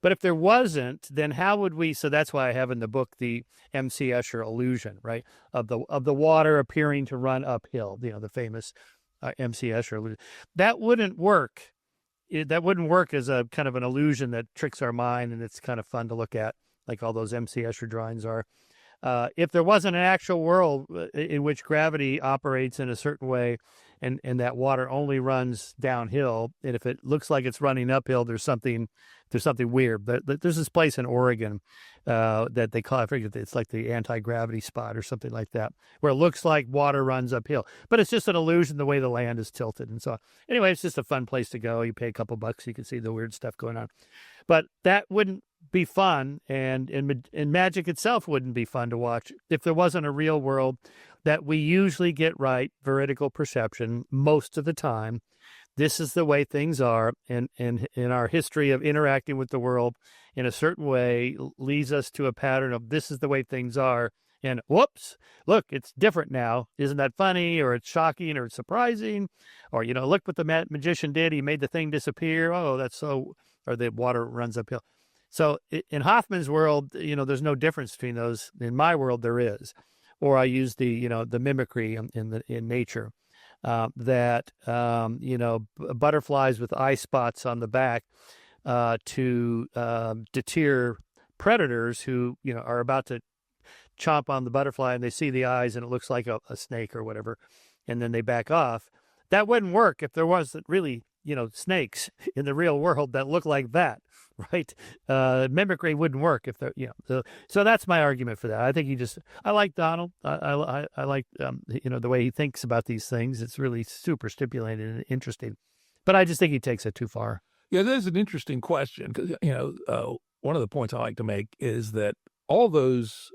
But if there wasn't, then how would we? So that's why I have in the book the M.C. Escher illusion, right, of the water appearing to run uphill. The famous M.C. Escher illusion. That wouldn't work. That wouldn't work as a kind of an illusion that tricks our mind, and it's kind of fun to look at, like all those M.C. Escher drawings are. If there wasn't an actual world in which gravity operates in a certain way, and that water only runs downhill, and if it looks like it's running uphill, there's something weird. There's this place in Oregon that they call, I forget, it's like the anti-gravity spot or something like that, where it looks like water runs uphill, but it's just an illusion the way the land is tilted and so on. Anyway, it's just a fun place to go. You pay a couple bucks, you can see the weird stuff going on. But that wouldn't be fun, and magic itself wouldn't be fun to watch if there wasn't a real world that we usually get right, veridical perception, most of the time. This is the way things are, and in our history of interacting with the world in a certain way leads us to a pattern of this is the way things are and whoops, look, it's different now. Isn't that funny? Or it's shocking, or it's surprising, or look what the magician did. He made the thing disappear. Oh, that's so. Or the water runs uphill. So in Hoffman's world, there's no difference between those. In my world, there is. Or I use the mimicry in nature, that butterflies with eye spots on the back to deter predators who are about to chomp on the butterfly, and they see the eyes and it looks like a snake or whatever, and then they back off. That wouldn't work if there wasn't really snakes in the real world that look like that, right? Mimicry wouldn't work if they're so that's my argument for that. I think I like Donald. I like the way he thinks about these things. It's really super stimulating and interesting, but I just think he takes it too far. Yeah, that's an interesting question, because one of the points I like to make is that all those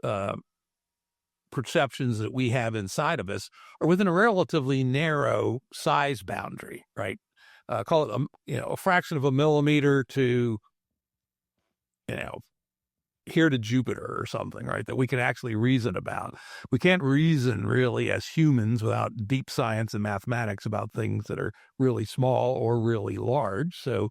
perceptions that we have inside of us are within a relatively narrow size boundary, right? Call it a fraction of a millimeter to here to Jupiter or something, right? That we can actually reason about. We can't reason really as humans without deep science and mathematics about things that are really small or really large. So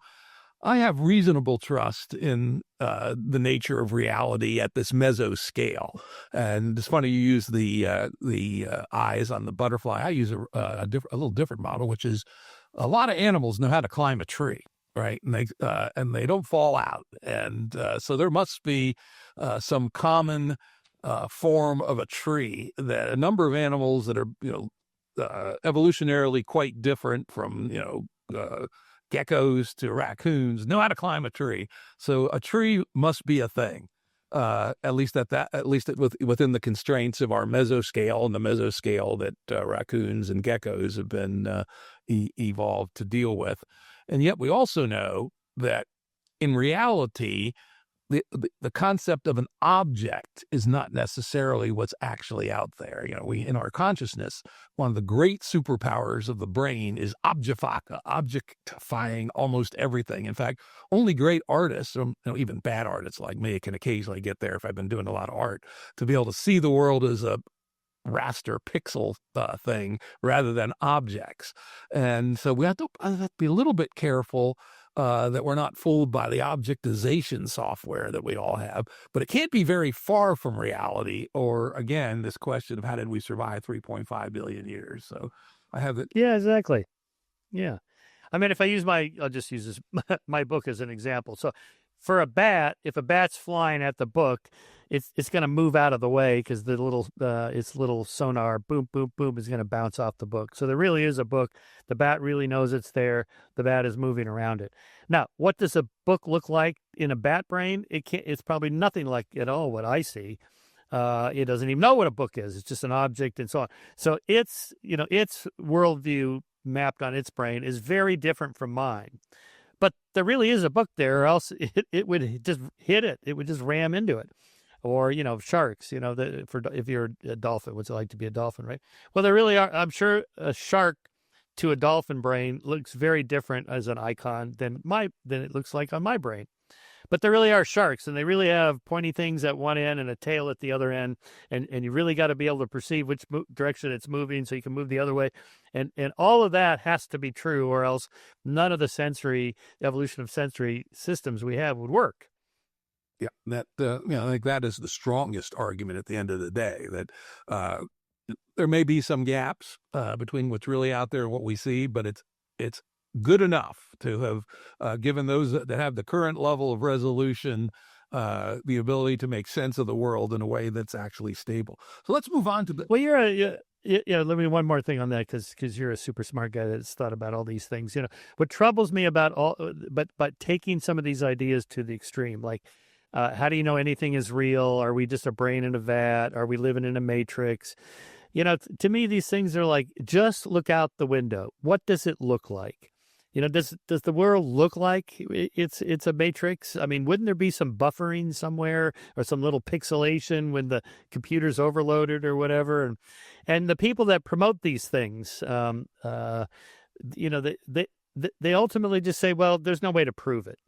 I have reasonable trust in the nature of reality at this mesoscale. And it's funny you use the eyes on the butterfly. I use a little different model, which is a lot of animals know how to climb a tree, right? And they don't fall out. And so there must be some common form of a tree that a number of animals that are evolutionarily quite different from geckos to raccoons know how to climb a tree. So a tree must be a thing, at least within the constraints of our mesoscale, and the mesoscale that raccoons and geckos have been evolved to deal with. And yet we also know that in reality, the concept of an object is not necessarily what's actually out there. We, in our consciousness, one of the great superpowers of the brain is objectifying almost everything. In fact, only great artists, or even bad artists like me, can occasionally get there if I've been doing a lot of art, to be able to see the world as a raster pixel thing rather than objects. And so we have to be a little bit careful that we're not fooled by the objectization software that we all have. But it can't be very far from reality, or again, this question of how did we survive 3.5 billion years? So I have it. Yeah, exactly. Yeah. I mean, if I use I'll just use this, my book as an example. So for a bat, if a bat's flying at the book, it's going to move out of the way because its little sonar, boom, boom, boom, is going to bounce off the book. So there really is a book. The bat really knows it's there. The bat is moving around it. Now, what does a book look like in a bat brain? It's probably nothing like at all what I see. It doesn't even know what a book is. It's just an object and so on. So its worldview mapped on its brain is very different from mine. But there really is a book there, or else it would just hit it. It would just ram into it. Or, sharks, if you're a dolphin, what's it like to be a dolphin, right? Well, there really are. I'm sure a shark to a dolphin brain looks very different as an icon than it looks like on my brain. But there really are sharks, and they really have pointy things at one end and a tail at the other end. And you really got to be able to perceive which direction it's moving so you can move the other way. And all of that has to be true, or else none of the evolution of sensory systems we have would work. Yeah, that I think that is the strongest argument at the end of the day, that there may be some gaps between what's really out there and what we see, but it's good enough to have given those that have the current level of resolution the ability to make sense of the world in a way that's actually stable. So let's move on to the. Well, let me one more thing on that, because you're a super smart guy that's thought about all these things. What troubles me about but taking some of these ideas to the extreme, like. How do you know anything is real? Are we just a brain in a vat? Are we living in a matrix? To me, these things are like, just look out the window. What does it look like? Does the world look like it's a matrix? I mean, wouldn't there be some buffering somewhere, or some little pixelation when the computer's overloaded or whatever? And the people that promote these things, they ultimately just say, well, there's no way to prove it.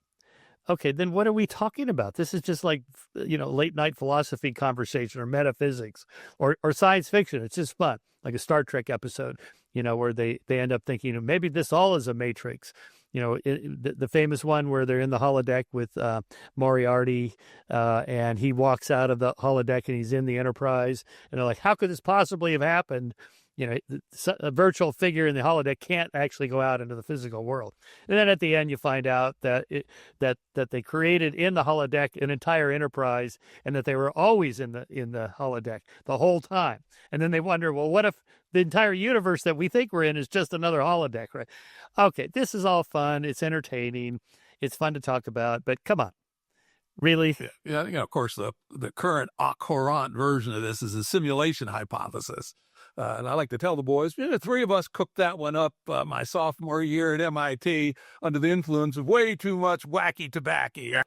Okay, then what are we talking about? This is just like, late night philosophy conversation or metaphysics or science fiction. It's just fun, like a Star Trek episode, where they end up thinking maybe this all is a matrix. The famous one where they're in the holodeck with Moriarty, and he walks out of the holodeck and he's in the Enterprise, and they're like, how could this possibly have happened? A virtual figure in the holodeck can't actually go out into the physical world. And then at the end, you find out that that they created in the holodeck an entire Enterprise, and that they were always in the holodeck the whole time. And then they wonder, well, what if the entire universe that we think we're in is just another holodeck, right? Okay, this is all fun. It's entertaining. It's fun to talk about, but come on. Really? Yeah, of course, the current courant version of this is a simulation hypothesis. And I like to tell the boys, the three of us cooked that one up my sophomore year at MIT under the influence of way too much wacky tobacco.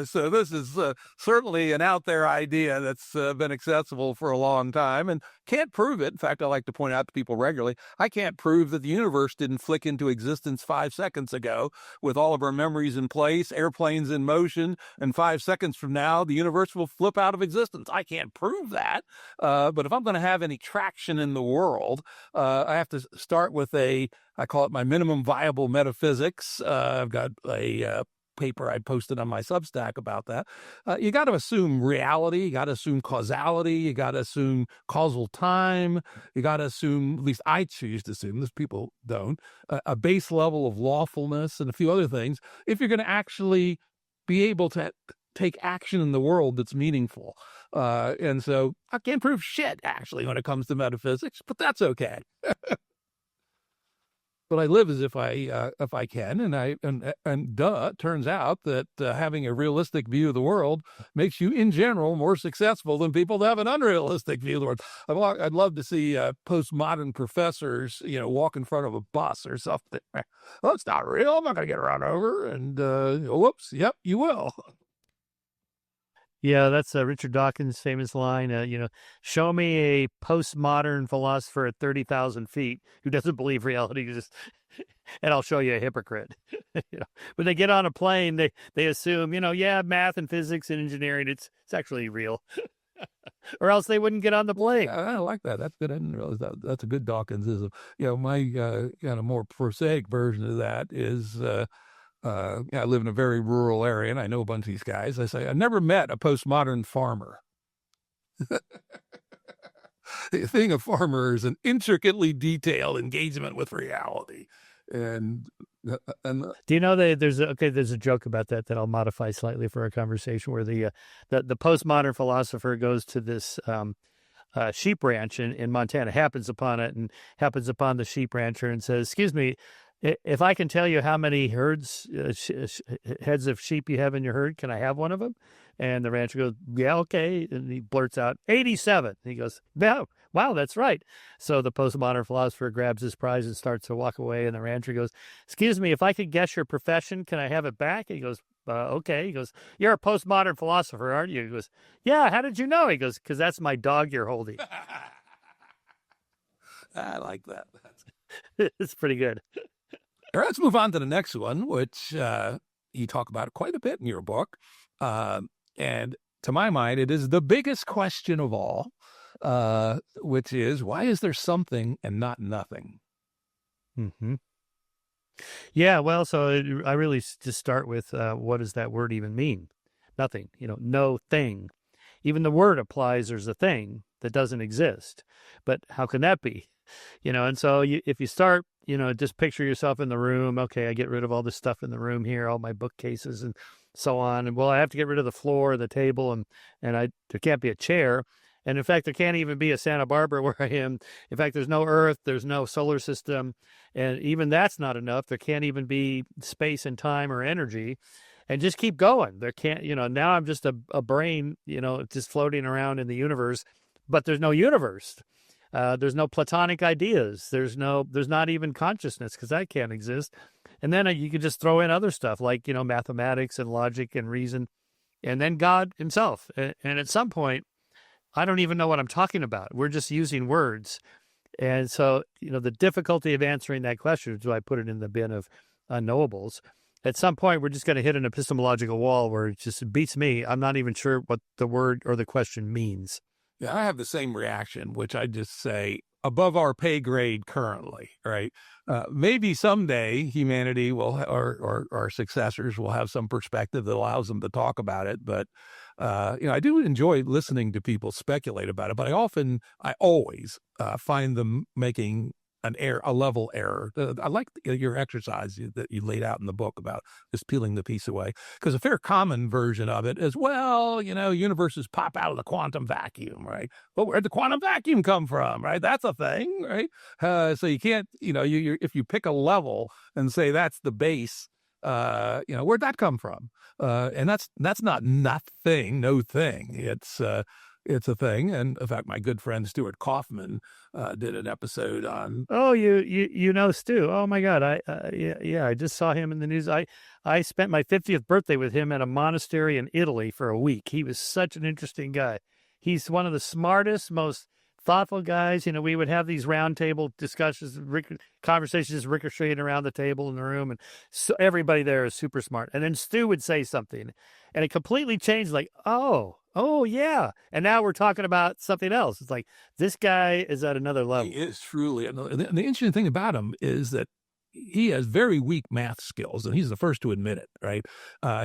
So this is certainly an out there idea that's been accessible for a long time and can't prove it. In fact, I like to point out to people regularly, I can't prove that the universe didn't flick into existence 5 seconds ago with all of our memories in place, airplanes in motion, and 5 seconds from now, the universe will flip out of existence. I can't prove that. But if I'm going to have any traction in the world, I have to start with I call it my minimum viable metaphysics. I've got a paper I posted on my Substack about that. You got to assume reality. You got to assume causality. You got to assume causal time. You got to assume, at least I choose to assume, this people don't, a base level of lawfulness and a few other things. If you're going to actually be able to take action in the world that's meaningful. And so I can't prove shit, actually, when it comes to metaphysics, but that's okay. But I live as if I can, and it turns out that having a realistic view of the world makes you, in general, more successful than people that have an unrealistic view of the world. I'd love to see postmodern professors, walk in front of a bus or something. Oh, it's not real. I'm not going to get run over. And whoops, yep, you will. Yeah, that's Richard Dawkins' famous line, show me a postmodern philosopher at 30,000 feet who doesn't believe reality and I'll show you a hypocrite. When they get on a plane, they assume, math and physics and engineering, it's actually real. Or else they wouldn't get on the plane. I like that. That's good. I didn't realize that. That's a good Dawkinsism. My kind of more prosaic version of that is... I live in a very rural area, and I know a bunch of these guys. I say, I never met a postmodern farmer. The thing of farmer is an intricately detailed engagement with reality. And do you know that there's a joke about that I'll modify slightly for our conversation, where the postmodern philosopher goes to this sheep ranch in Montana, happens upon the sheep rancher and says, excuse me, if I can tell you how many heads of sheep you have in your herd, can I have one of them? And the rancher goes, yeah, okay. And he blurts out, 87. And he goes, wow, that's right. So the postmodern philosopher grabs his prize and starts to walk away. And the rancher goes, excuse me, if I could guess your profession, can I have it back? And he goes, okay. He goes, you're a postmodern philosopher, aren't you? He goes, yeah, how did you know? He goes, because that's my dog you're holding. I like that. It's pretty good. All right, let's move on to the next one, which you talk about quite a bit in your book. And to my mind, it is the biggest question of all, which is, why is there something and not nothing? Mm-hmm. Yeah, well, so I really just start with what does that word even mean? Nothing, no thing. Even the word applies there's a thing that doesn't exist. But how can that be? And so if you start, just picture yourself in the room. Okay, I get rid of all this stuff in the room here, all my bookcases and so on. And well, I have to get rid of the floor, the table, and there can't be a chair. And in fact, there can't even be a Santa Barbara where I am. In fact, there's no Earth, there's no solar system. And even that's not enough. There can't even be space and time or energy. And just keep going. There can't, now I'm just a brain, just floating around in the universe, but there's no universe. There's no Platonic ideas. There's not even consciousness, because that can't exist. And then you could just throw in other stuff like, mathematics and logic and reason, and then God himself. And at some point, I don't even know what I'm talking about. We're just using words. And so, the difficulty of answering that question is, do I put it in the bin of unknowables? at some point we're just going to hit an epistemological wall where it just beats me. I'm not even sure what the word or the question means. Yeah, I have the same reaction, which I just say above our pay grade currently, right? Maybe someday humanity will, or our successors will have some perspective that allows them to talk about it. But, I do enjoy listening to people speculate about it, but I always find them making a level error. I like your exercise that you laid out in the book about just peeling the piece away, because a fair common version of it is, well, universes pop out of the quantum vacuum, right? Well, where'd the quantum vacuum come from, right? That's a thing, right? So you can't, if you pick a level and say that's the base, where'd that come from? And that's not nothing, no thing. It's a thing. And in fact, my good friend Stuart Kaufman did an episode on. Oh, you know Stu. Oh my God. Yeah, I just saw him in the news. I spent my 50th birthday with him at a monastery in Italy for a week. He was such an interesting guy. He's one of the smartest, most thoughtful guys. We would have these roundtable discussions, conversations ricocheting around the table in the room. And so everybody there is super smart. And then Stu would say something and it completely changed, like, oh yeah. And now we're talking about something else. It's like, this guy is at another level. He is truly. And the interesting thing about him is that he has very weak math skills, and he's the first to admit it, right?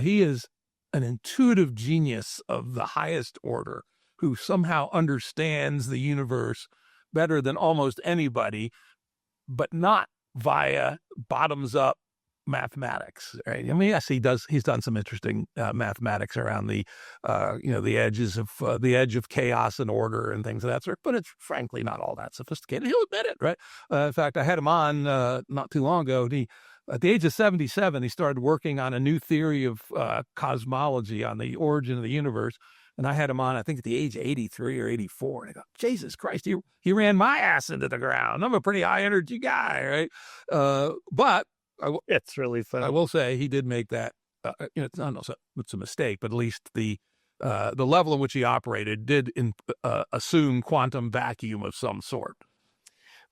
He is an intuitive genius of the highest order who somehow understands the universe better than almost anybody, but not via bottoms-up mathematics, right? I mean, yes, he's done some interesting mathematics around the edge of chaos and order and things of that sort, but it's frankly not all that sophisticated. He'll admit it, right? In fact, I had him on not too long ago. At the age of 77, he started working on a new theory of cosmology, on the origin of the universe. And I had him on, I think, at the age of 83 or 84. And I go, Jesus Christ, he ran my ass into the ground. I'm a pretty high energy guy, right? But it's really fun. I will say he did make that. It's a mistake, but at least the level in which he operated did assume quantum vacuum of some sort.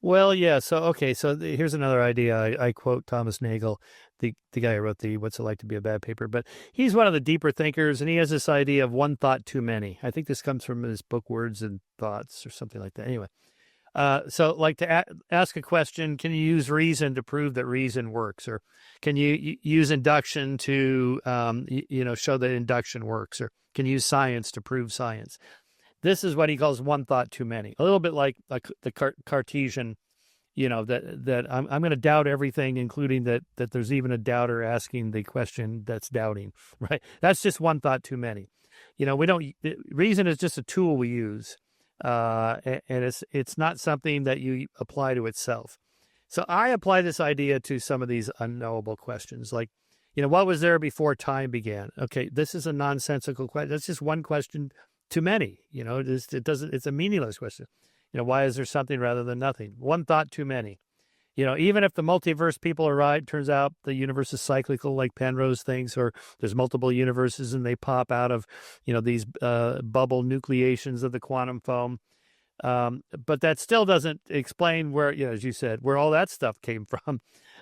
Well, yeah. So here's another idea. I quote Thomas Nagel, the guy who wrote the "What's It Like to Be a Bad" paper, but he's one of the deeper thinkers, and he has this idea of one thought too many. I think this comes from his book Words and Thoughts or something like that. Anyway, so like to ask a question, can you use reason to prove that reason works, or can you use induction to show that induction works, or can you use science to prove science? This is what he calls one thought too many. A little bit like the Cartesian, that I'm going to doubt everything, including that there's even a doubter asking the question that's doubting, right? That's just one thought too many. Reason is just a tool we use, and it's not something that you apply to itself. So I apply this idea to some of these unknowable questions, like, what was there before time began? Okay, this is a nonsensical question. That's just one question too many. It's a meaningless question. Why is there something rather than nothing? One thought too many. Even if the multiverse people are right, turns out the universe is cyclical, like Penrose thinks, or there's multiple universes and they pop out of, these bubble nucleations of the quantum foam. But that still doesn't explain where, as you said, where all that stuff came from.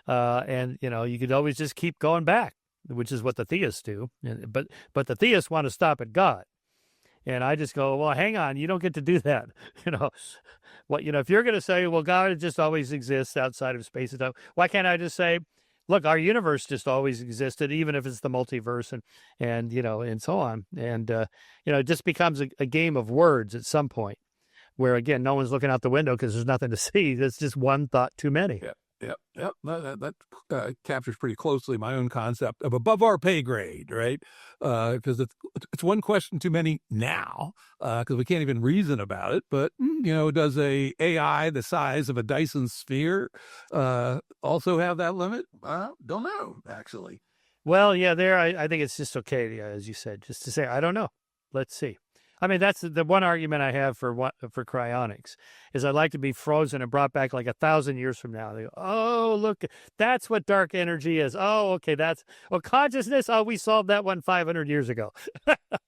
And you could always just keep going back, which is what the theists do. But the theists want to stop at God. And I just go, well, hang on, you don't get to do that. If you're going to say, well, God just always exists outside of space and time, why can't I just say, look, our universe just always existed, even if it's the multiverse and so on. And, it just becomes a game of words at some point where, again, no one's looking out the window because there's nothing to see. It's just one thought too many. Yep. That captures pretty closely my own concept of above our pay grade, right? Because it's one question too many now, because we can't even reason about it. But does a AI the size of a Dyson sphere also have that limit? Don't know, actually. Well, yeah, I think it's just okay, as you said, just to say, I don't know. Let's see. I mean, that's the one argument I have for cryonics is I'd like to be frozen and brought back like 1,000 years from now. They go, oh, look, that's what dark energy is. Oh, okay, consciousness. Oh, we solved that one 500 years ago.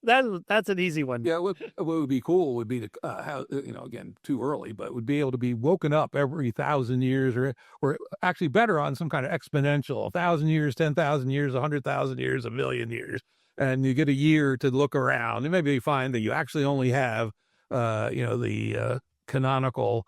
That's an easy one. Yeah, what would be cool would be to how, again, too early, but would be able to be woken up every 1,000 years, or actually better on some kind of exponential, 1,000 years, 10,000 years, 100,000 years, 1,000,000 years. And you get a year to look around, and maybe you find that you actually only have, the canonical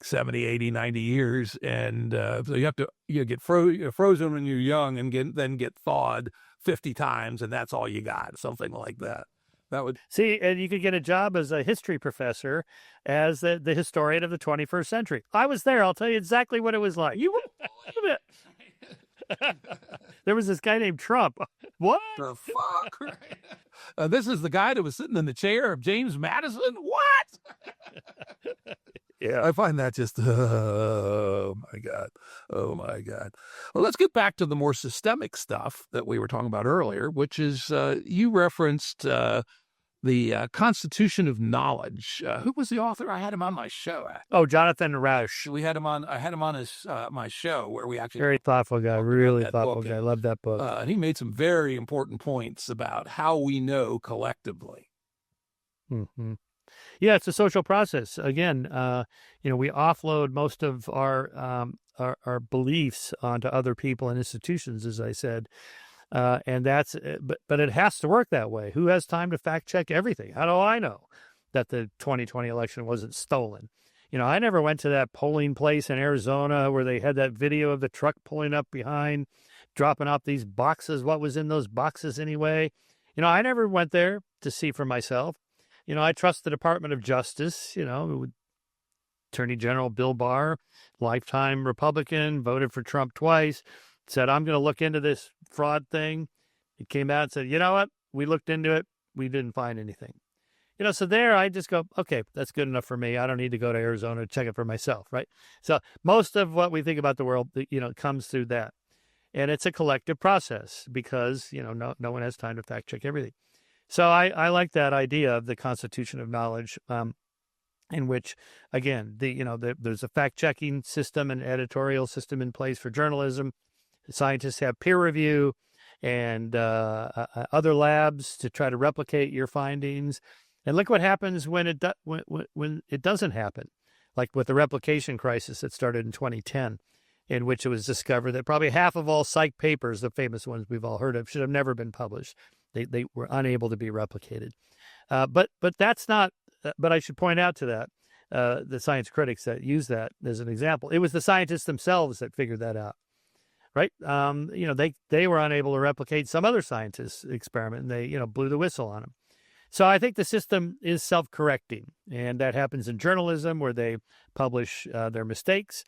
70, 80, 90 years. And so you have to get frozen when you're young and then get thawed 50 times, and that's all you got, something like that. That would see, and you could get a job as a history professor, as the historian of the 21st century. I was there. I'll tell you exactly what it was like. You won't believe it. There was this guy named Trump. What the fuck? This is the guy that was sitting in the chair of James Madison. What? Yeah, I find that just, oh my God. Well, let's get back to the more systemic stuff that we were talking about earlier, which is you referenced the Constitution of Knowledge. Who was the author? I had him on my show. Oh, Jonathan Rauch. I had him on his my show where we actually very thoughtful guy, really thoughtful guy. I love that book. And he made some very important points about how we know collectively. Mm-hmm. Yeah, it's a social process. Again, we offload most of our beliefs onto other people and institutions, as I said. And that's, but it has to work that way. Who has time to fact check everything? How do I know that the 2020 election wasn't stolen? I never went to that polling place in Arizona where they had that video of the truck pulling up behind, dropping off these boxes. What was in those boxes anyway? I never went there to see for myself. I trust the Department of Justice, Attorney General Bill Barr, lifetime Republican, voted for Trump twice, said, I'm going to look into this fraud thing. He came out and said, you know what? We looked into it. We didn't find anything. So there I just go, okay, that's good enough for me. I don't need to go to Arizona to check it for myself, right? So most of what we think about the world, comes through that. And it's a collective process because, no one has time to fact check everything. So I like that idea of the Constitution of Knowledge, in which, again, there's a fact-checking system and editorial system in place for journalism. Scientists have peer review and other labs to try to replicate your findings. And look what happens when it doesn't happen, like with the replication crisis that started in 2010, in which it was discovered that probably half of all psych papers, the famous ones we've all heard of, should have never been published. They were unable to be replicated. But that's not, but I should point out to that, the science critics that use that as an example, it was the scientists themselves that figured that out, right? They were unable to replicate some other scientists' experiment, and they, blew the whistle on them. So I think the system is self-correcting, and that happens in journalism where they publish their mistakes,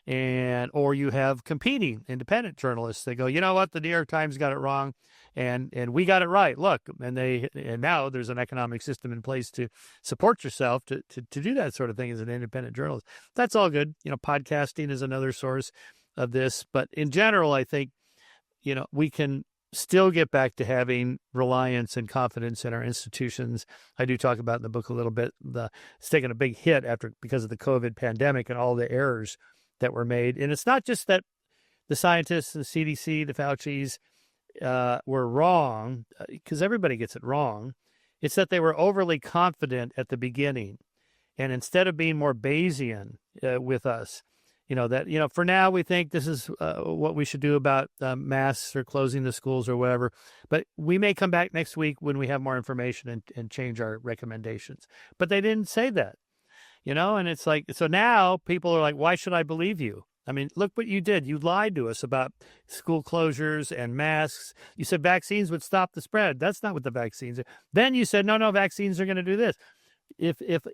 or you have competing independent journalists. They go, you know what, the New York Times got it wrong, and we got it right. Look, and now there's an economic system in place to support yourself to do that sort of thing as an independent journalist. That's all good. Podcasting is another source of this, but in general, I think we can still get back to having reliance and confidence in our institutions. I do talk about in the book a little bit. It's taken a big hit because of the COVID pandemic and all the errors that were made. And it's not just that the scientists, the CDC, the Fauci's were wrong, because everybody gets it wrong. It's that they were overly confident at the beginning. And instead of being more Bayesian with us, for now we think this is what we should do about masks or closing the schools or whatever. But we may come back next week when we have more information and change our recommendations. But they didn't say that. And it's like, so now people are like, why should I believe you? I mean, look what you did. You lied to us about school closures and masks. You said vaccines would stop the spread. That's not what the vaccines are. Then you said, no, vaccines are going to do this. If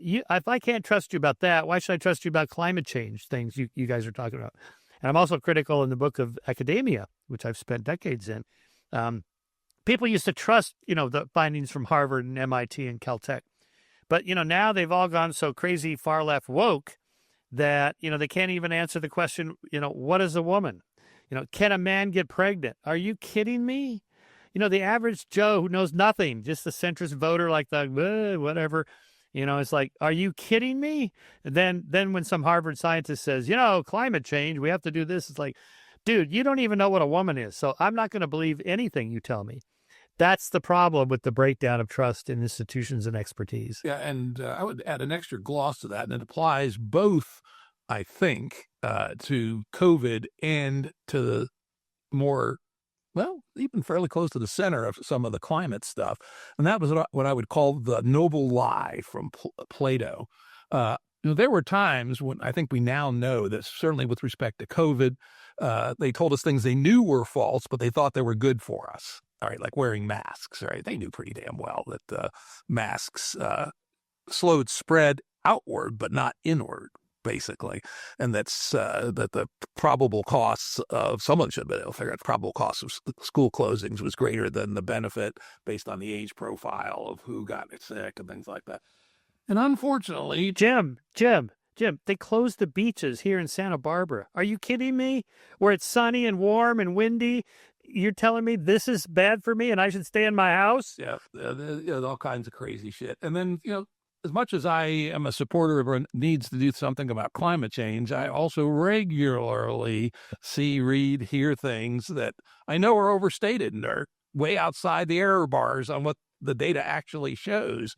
I can't trust you about that, why should I trust you about climate change things you guys are talking about? And I'm also critical in the book of academia, which I've spent decades in. People used to trust, the findings from Harvard and MIT and Caltech. But, now they've all gone so crazy far left woke that, they can't even answer the question, what is a woman? Can a man get pregnant? Are you kidding me? the average Joe who knows nothing, just the centrist voter, like the whatever, it's like, are you kidding me? And then when some Harvard scientist says, climate change, we have to do this, it's like, dude, you don't even know what a woman is. So I'm not going to believe anything you tell me. That's the problem with the breakdown of trust in institutions and expertise. Yeah, and I would add an extra gloss to that, and it applies both, I think, to COVID and to the more, well, even fairly close to the center of some of the climate stuff. And that was what I would call the noble lie from Plato. There were times when I think we now know that certainly with respect to COVID, they told us things they knew were false, but they thought they were good for us. All right, like wearing masks, right? They knew pretty damn well that masks slowed spread outward, but not inward, basically. And that's that the probable costs of, someone should have been able to figure out the probable costs of school closings was greater than the benefit based on the age profile of who got sick and things like that. And unfortunately, Jim, they closed the beaches here in Santa Barbara. Are you kidding me? Where it's sunny and warm and windy, you're telling me this is bad for me and I should stay in my house? Yeah, all kinds of crazy shit. And then, as much as I am a supporter of needs to do something about climate change, I also regularly see, read, hear things that I know are overstated and are way outside the error bars on what the data actually shows.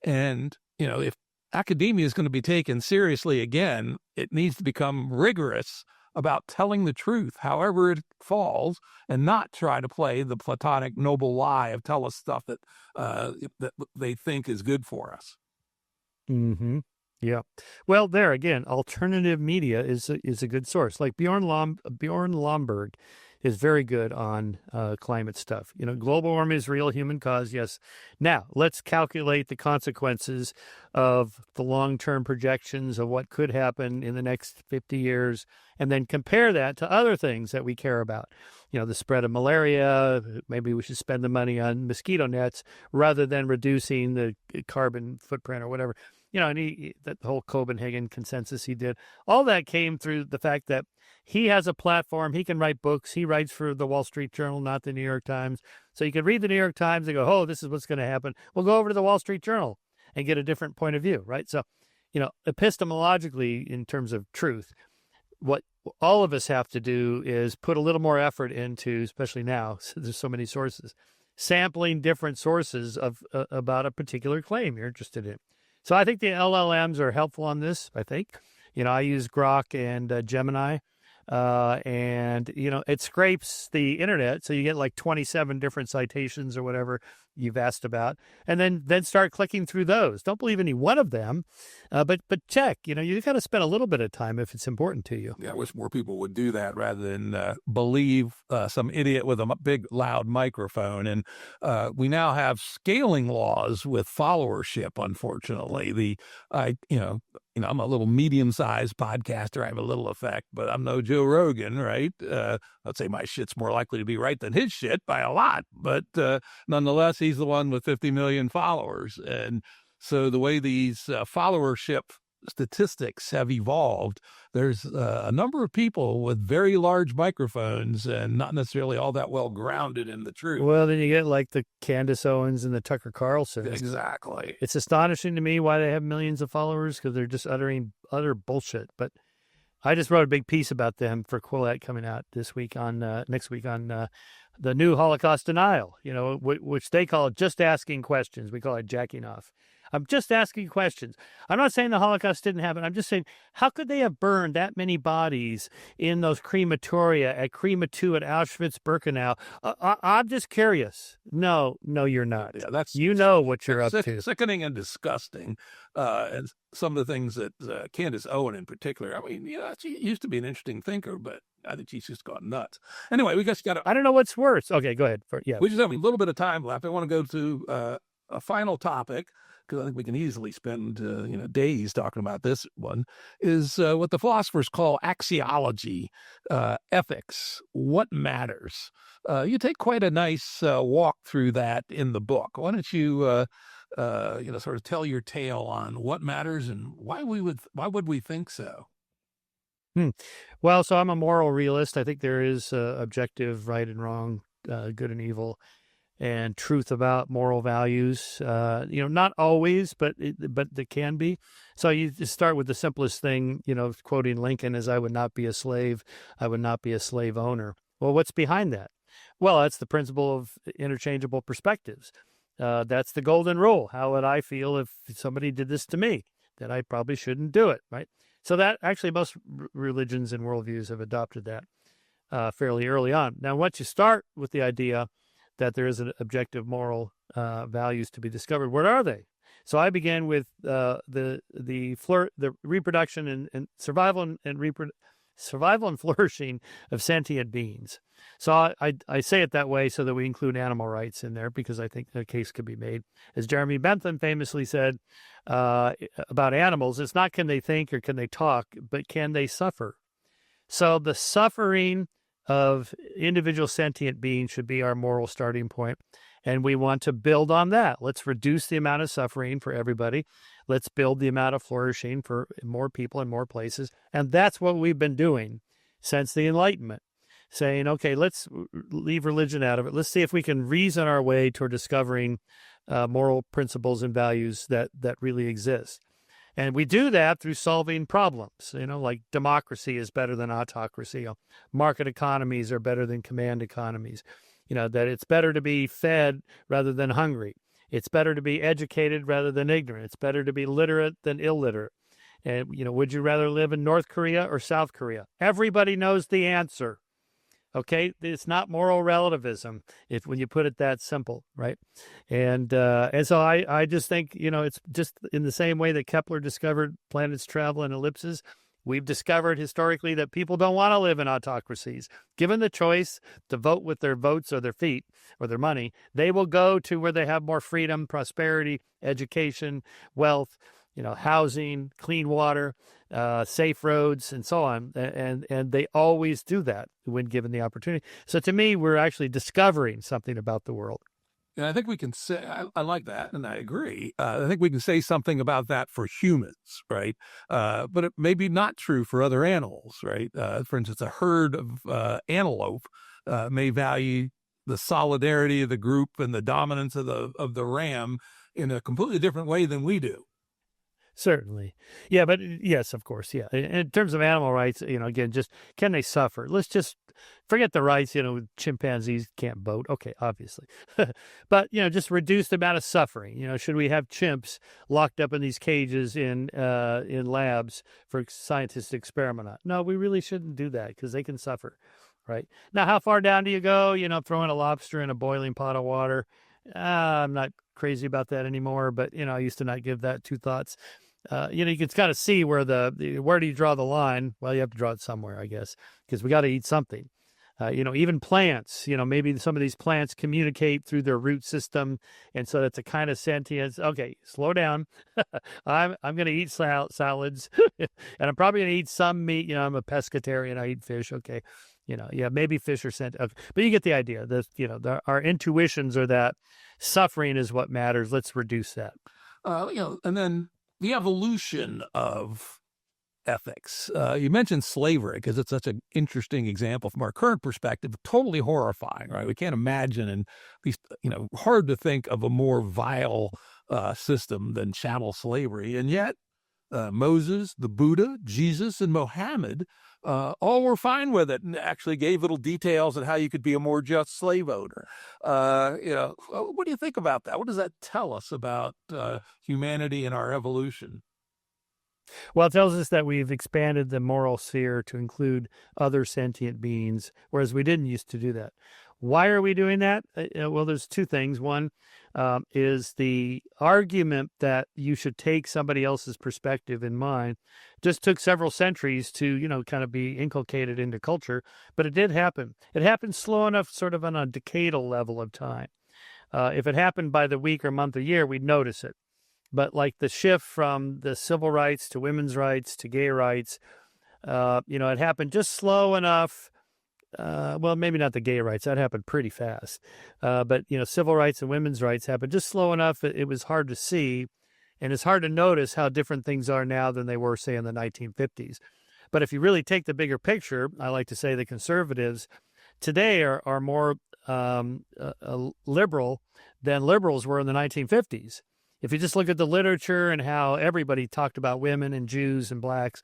And, if academia is going to be taken seriously again, it needs to become rigorous about telling the truth, however it falls, and not try to play the Platonic noble lie of tell us stuff that they think is good for us. Mm-hmm. Yeah. Well, there again, alternative media is a good source. Like Bjorn Lomborg is very good on climate stuff. Global warming is real, human cause. Yes. Now let's calculate the consequences of the long-term projections of what could happen in the next 50 years, and then compare that to other things that we care about. The spread of malaria. Maybe we should spend the money on mosquito nets rather than reducing the carbon footprint or whatever. And that whole Copenhagen consensus he did, all that came through the fact that he has a platform. He can write books. He writes for the Wall Street Journal, not the New York Times. So you can read the New York Times and go, oh, this is what's going to happen. We'll go over to the Wall Street Journal and get a different point of view, right? So, epistemologically, in terms of truth, what all of us have to do is put a little more effort into, especially now, there's so many sources, sampling different sources of about a particular claim you're interested in. So I think the LLMs are helpful on this, I think. I use Grok and Gemini, and, it scrapes the internet. So you get like 27 different citations or whatever you've asked about, and then start clicking through those. Don't believe any one of them, but check. You've got to spend a little bit of time if it's important to you. Yeah, I wish more people would do that rather than believe some idiot with a big, loud microphone. And we now have scaling laws with followership, unfortunately. I'm a little medium-sized podcaster. I have a little effect, but I'm no Joe Rogan, right? I'd say my shit's more likely to be right than his shit by a lot. But nonetheless, he's the one with 50 million followers. And so the way these followership statistics have evolved, there's a number of people with very large microphones and not necessarily all that well grounded in the truth. Well, then you get like the Candace Owens and the Tucker Carlson. Exactly. It's astonishing to me why they have millions of followers, because they're just uttering utter bullshit. But I just wrote a big piece about them for Quillette coming out next week on the new Holocaust denial, which they call just asking questions. We call it jacking off. I'm just asking questions. I'm not saying the Holocaust didn't happen. I'm just saying, how could they have burned that many bodies in those crematoria at Crema 2 at Auschwitz-Birkenau? I'm just curious. No, you're not. Yeah, that's what you're up to. Sickening and disgusting. And some of the things that Candace Owen in particular, she used to be an interesting thinker, but I think she's just gone nuts. Anyway, we just got to... I don't know what's worse. Okay, go ahead. We just have a little bit of time left. I want to go to a final topic, because I think we can easily spend days talking about this one, is what the philosophers call axiology, ethics, what matters. You take quite a nice walk through that in the book. Why don't you sort of tell your tale on what matters and why would we think so? Well, so I'm a moral realist. I think there is objective right and wrong, good and evil. and truth about moral values. Not always, but they can be. So you just start with the simplest thing, quoting Lincoln, is I would not be a slave. I would not be a slave owner. Well, what's behind that? Well, that's the principle of interchangeable perspectives. That's the golden rule. How would I feel if somebody did this to me? That I probably shouldn't do it, right? So that actually most religions and worldviews have adopted that fairly early on. Now, once you start with the idea that there is an objective moral values to be discovered, what are they? So I began with the reproduction and survival and flourishing of sentient beings. So I say it that way so that we include animal rights in there, because I think a case could be made. As Jeremy Bentham famously said about animals, it's not can they think or can they talk, but can they suffer? So the suffering of individual sentient beings should be our moral starting point. And we want to build on that. Let's reduce the amount of suffering for everybody. Let's build the amount of flourishing for more people in more places. And that's what we've been doing since the Enlightenment, saying, okay, let's leave religion out of it. Let's see if we can reason our way toward discovering moral principles and values that really exist. And we do that through solving problems, like democracy is better than autocracy. Market economies are better than command economies. That it's better to be fed rather than hungry. It's better to be educated rather than ignorant. It's better to be literate than illiterate. And, would you rather live in North Korea or South Korea? Everybody knows the answer. Okay, it's not moral relativism when you put it that simple, right? And so I just think, it's just in the same way that Kepler discovered planets travel in ellipses. We've discovered historically that people don't want to live in autocracies. Given the choice to vote with their votes or their feet or their money, they will go to where they have more freedom, prosperity, education, wealth, housing, clean water, safe roads, and so on. And they always do that when given the opportunity. So to me, we're actually discovering something about the world. And I think we can say, I like that, and I agree. I think we can say something about that for humans, right? But it may be not true for other animals, right? For instance, a herd of antelope may value the solidarity of the group and the dominance of the ram in a completely different way than we do. Certainly. Yeah, but yes, of course. Yeah. In terms of animal rights, again, just can they suffer? Let's just forget the rights, chimpanzees can't vote. Okay, obviously. But, just reduce the amount of suffering. Should we have chimps locked up in these cages in labs for scientists to experiment on? No, we really shouldn't do that because they can suffer, right? Now, how far down do you go? Throwing a lobster in a boiling pot of water. I'm not crazy about that anymore, but, I used to not give that two thoughts. You can kind of see where where do you draw the line? Well, you have to draw it somewhere, I guess, because we got to eat something. Even plants, maybe some of these plants communicate through their root system. And so that's a kind of sentience. Okay, slow down. I'm going to eat salads and I'm probably going to eat some meat. I'm a pescatarian. I eat fish. Okay. Maybe fish are sent. Okay. But you get the idea that, our intuitions are that suffering is what matters. Let's reduce that. And then the evolution of ethics. You mentioned slavery because it's such an interesting example from our current perspective, totally horrifying, right? We can't imagine, and at least, hard to think of a more vile system than chattel slavery. And yet Moses, the Buddha, Jesus, and Mohammed all were fine with it and actually gave little details on how you could be a more just slave owner. What do you think about that? What does that tell us about humanity and our evolution? Well, it tells us that we've expanded the moral sphere to include other sentient beings, whereas we didn't used to do that. Why are we doing that? Well, there's two things. One is the argument that you should take somebody else's perspective in mind just took several centuries to, kind of be inculcated into culture, but it did happen. It happened slow enough, sort of on a decadal level of time. If it happened by the week or month or year, we'd notice it. But like the shift from the civil rights to women's rights to gay rights, it happened just slow enough. Well, maybe not the gay rights. That happened pretty fast. But, civil rights and women's rights happened just slow enough. It was hard to see. And it's hard to notice how different things are now than they were, say, in the 1950s. But if you really take the bigger picture, I like to say the conservatives today are more liberal than liberals were in the 1950s. If you just look at the literature and how everybody talked about women and Jews and blacks,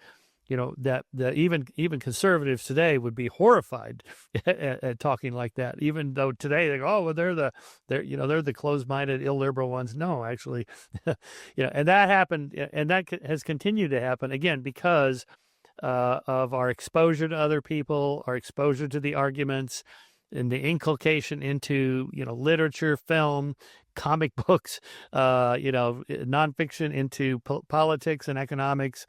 that even conservatives today would be horrified at talking like that. Even though today they go, oh, well, they're the closed-minded, illiberal ones. No, actually, and that happened, and that has continued to happen again because of our exposure to other people, our exposure to the arguments, and the inculcation into literature, film, comic books, nonfiction, into politics and economics.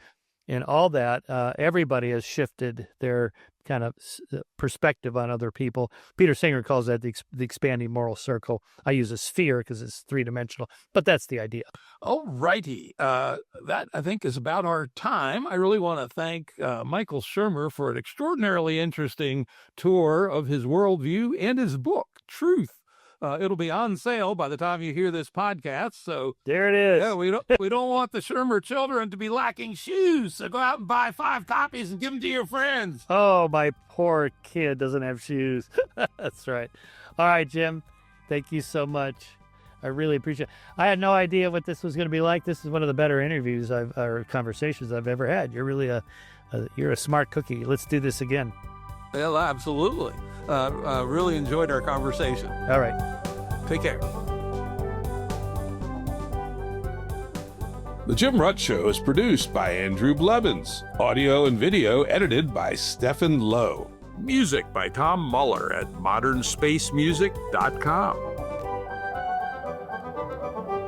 And all that, everybody has shifted their kind of perspective on other people. Peter Singer calls that the expanding moral circle. I use a sphere because it's three-dimensional, but that's the idea. All righty. That, I think, is about our time. I really want to thank Michael Shermer for an extraordinarily interesting tour of his worldview and his book, Truth. It'll be on sale by the time you hear this podcast. So there it is. Yeah, we don't want the Shermer children to be lacking shoes. So go out and buy 5 copies and give them to your friends. Oh, my poor kid doesn't have shoes. That's right. All right, Jim. Thank you so much. I really appreciate it. I had no idea what this was going to be like. This is one of the better interviews or conversations I've ever had. You're really you're a smart cookie. Let's do this again. Well, absolutely. Really enjoyed our conversation. All right. Take care. The Jim Rauch Show is produced by Andrew Blevins. Audio and video edited by Stephen Lowe. Music by Tom Muller at modernspacemusic.com.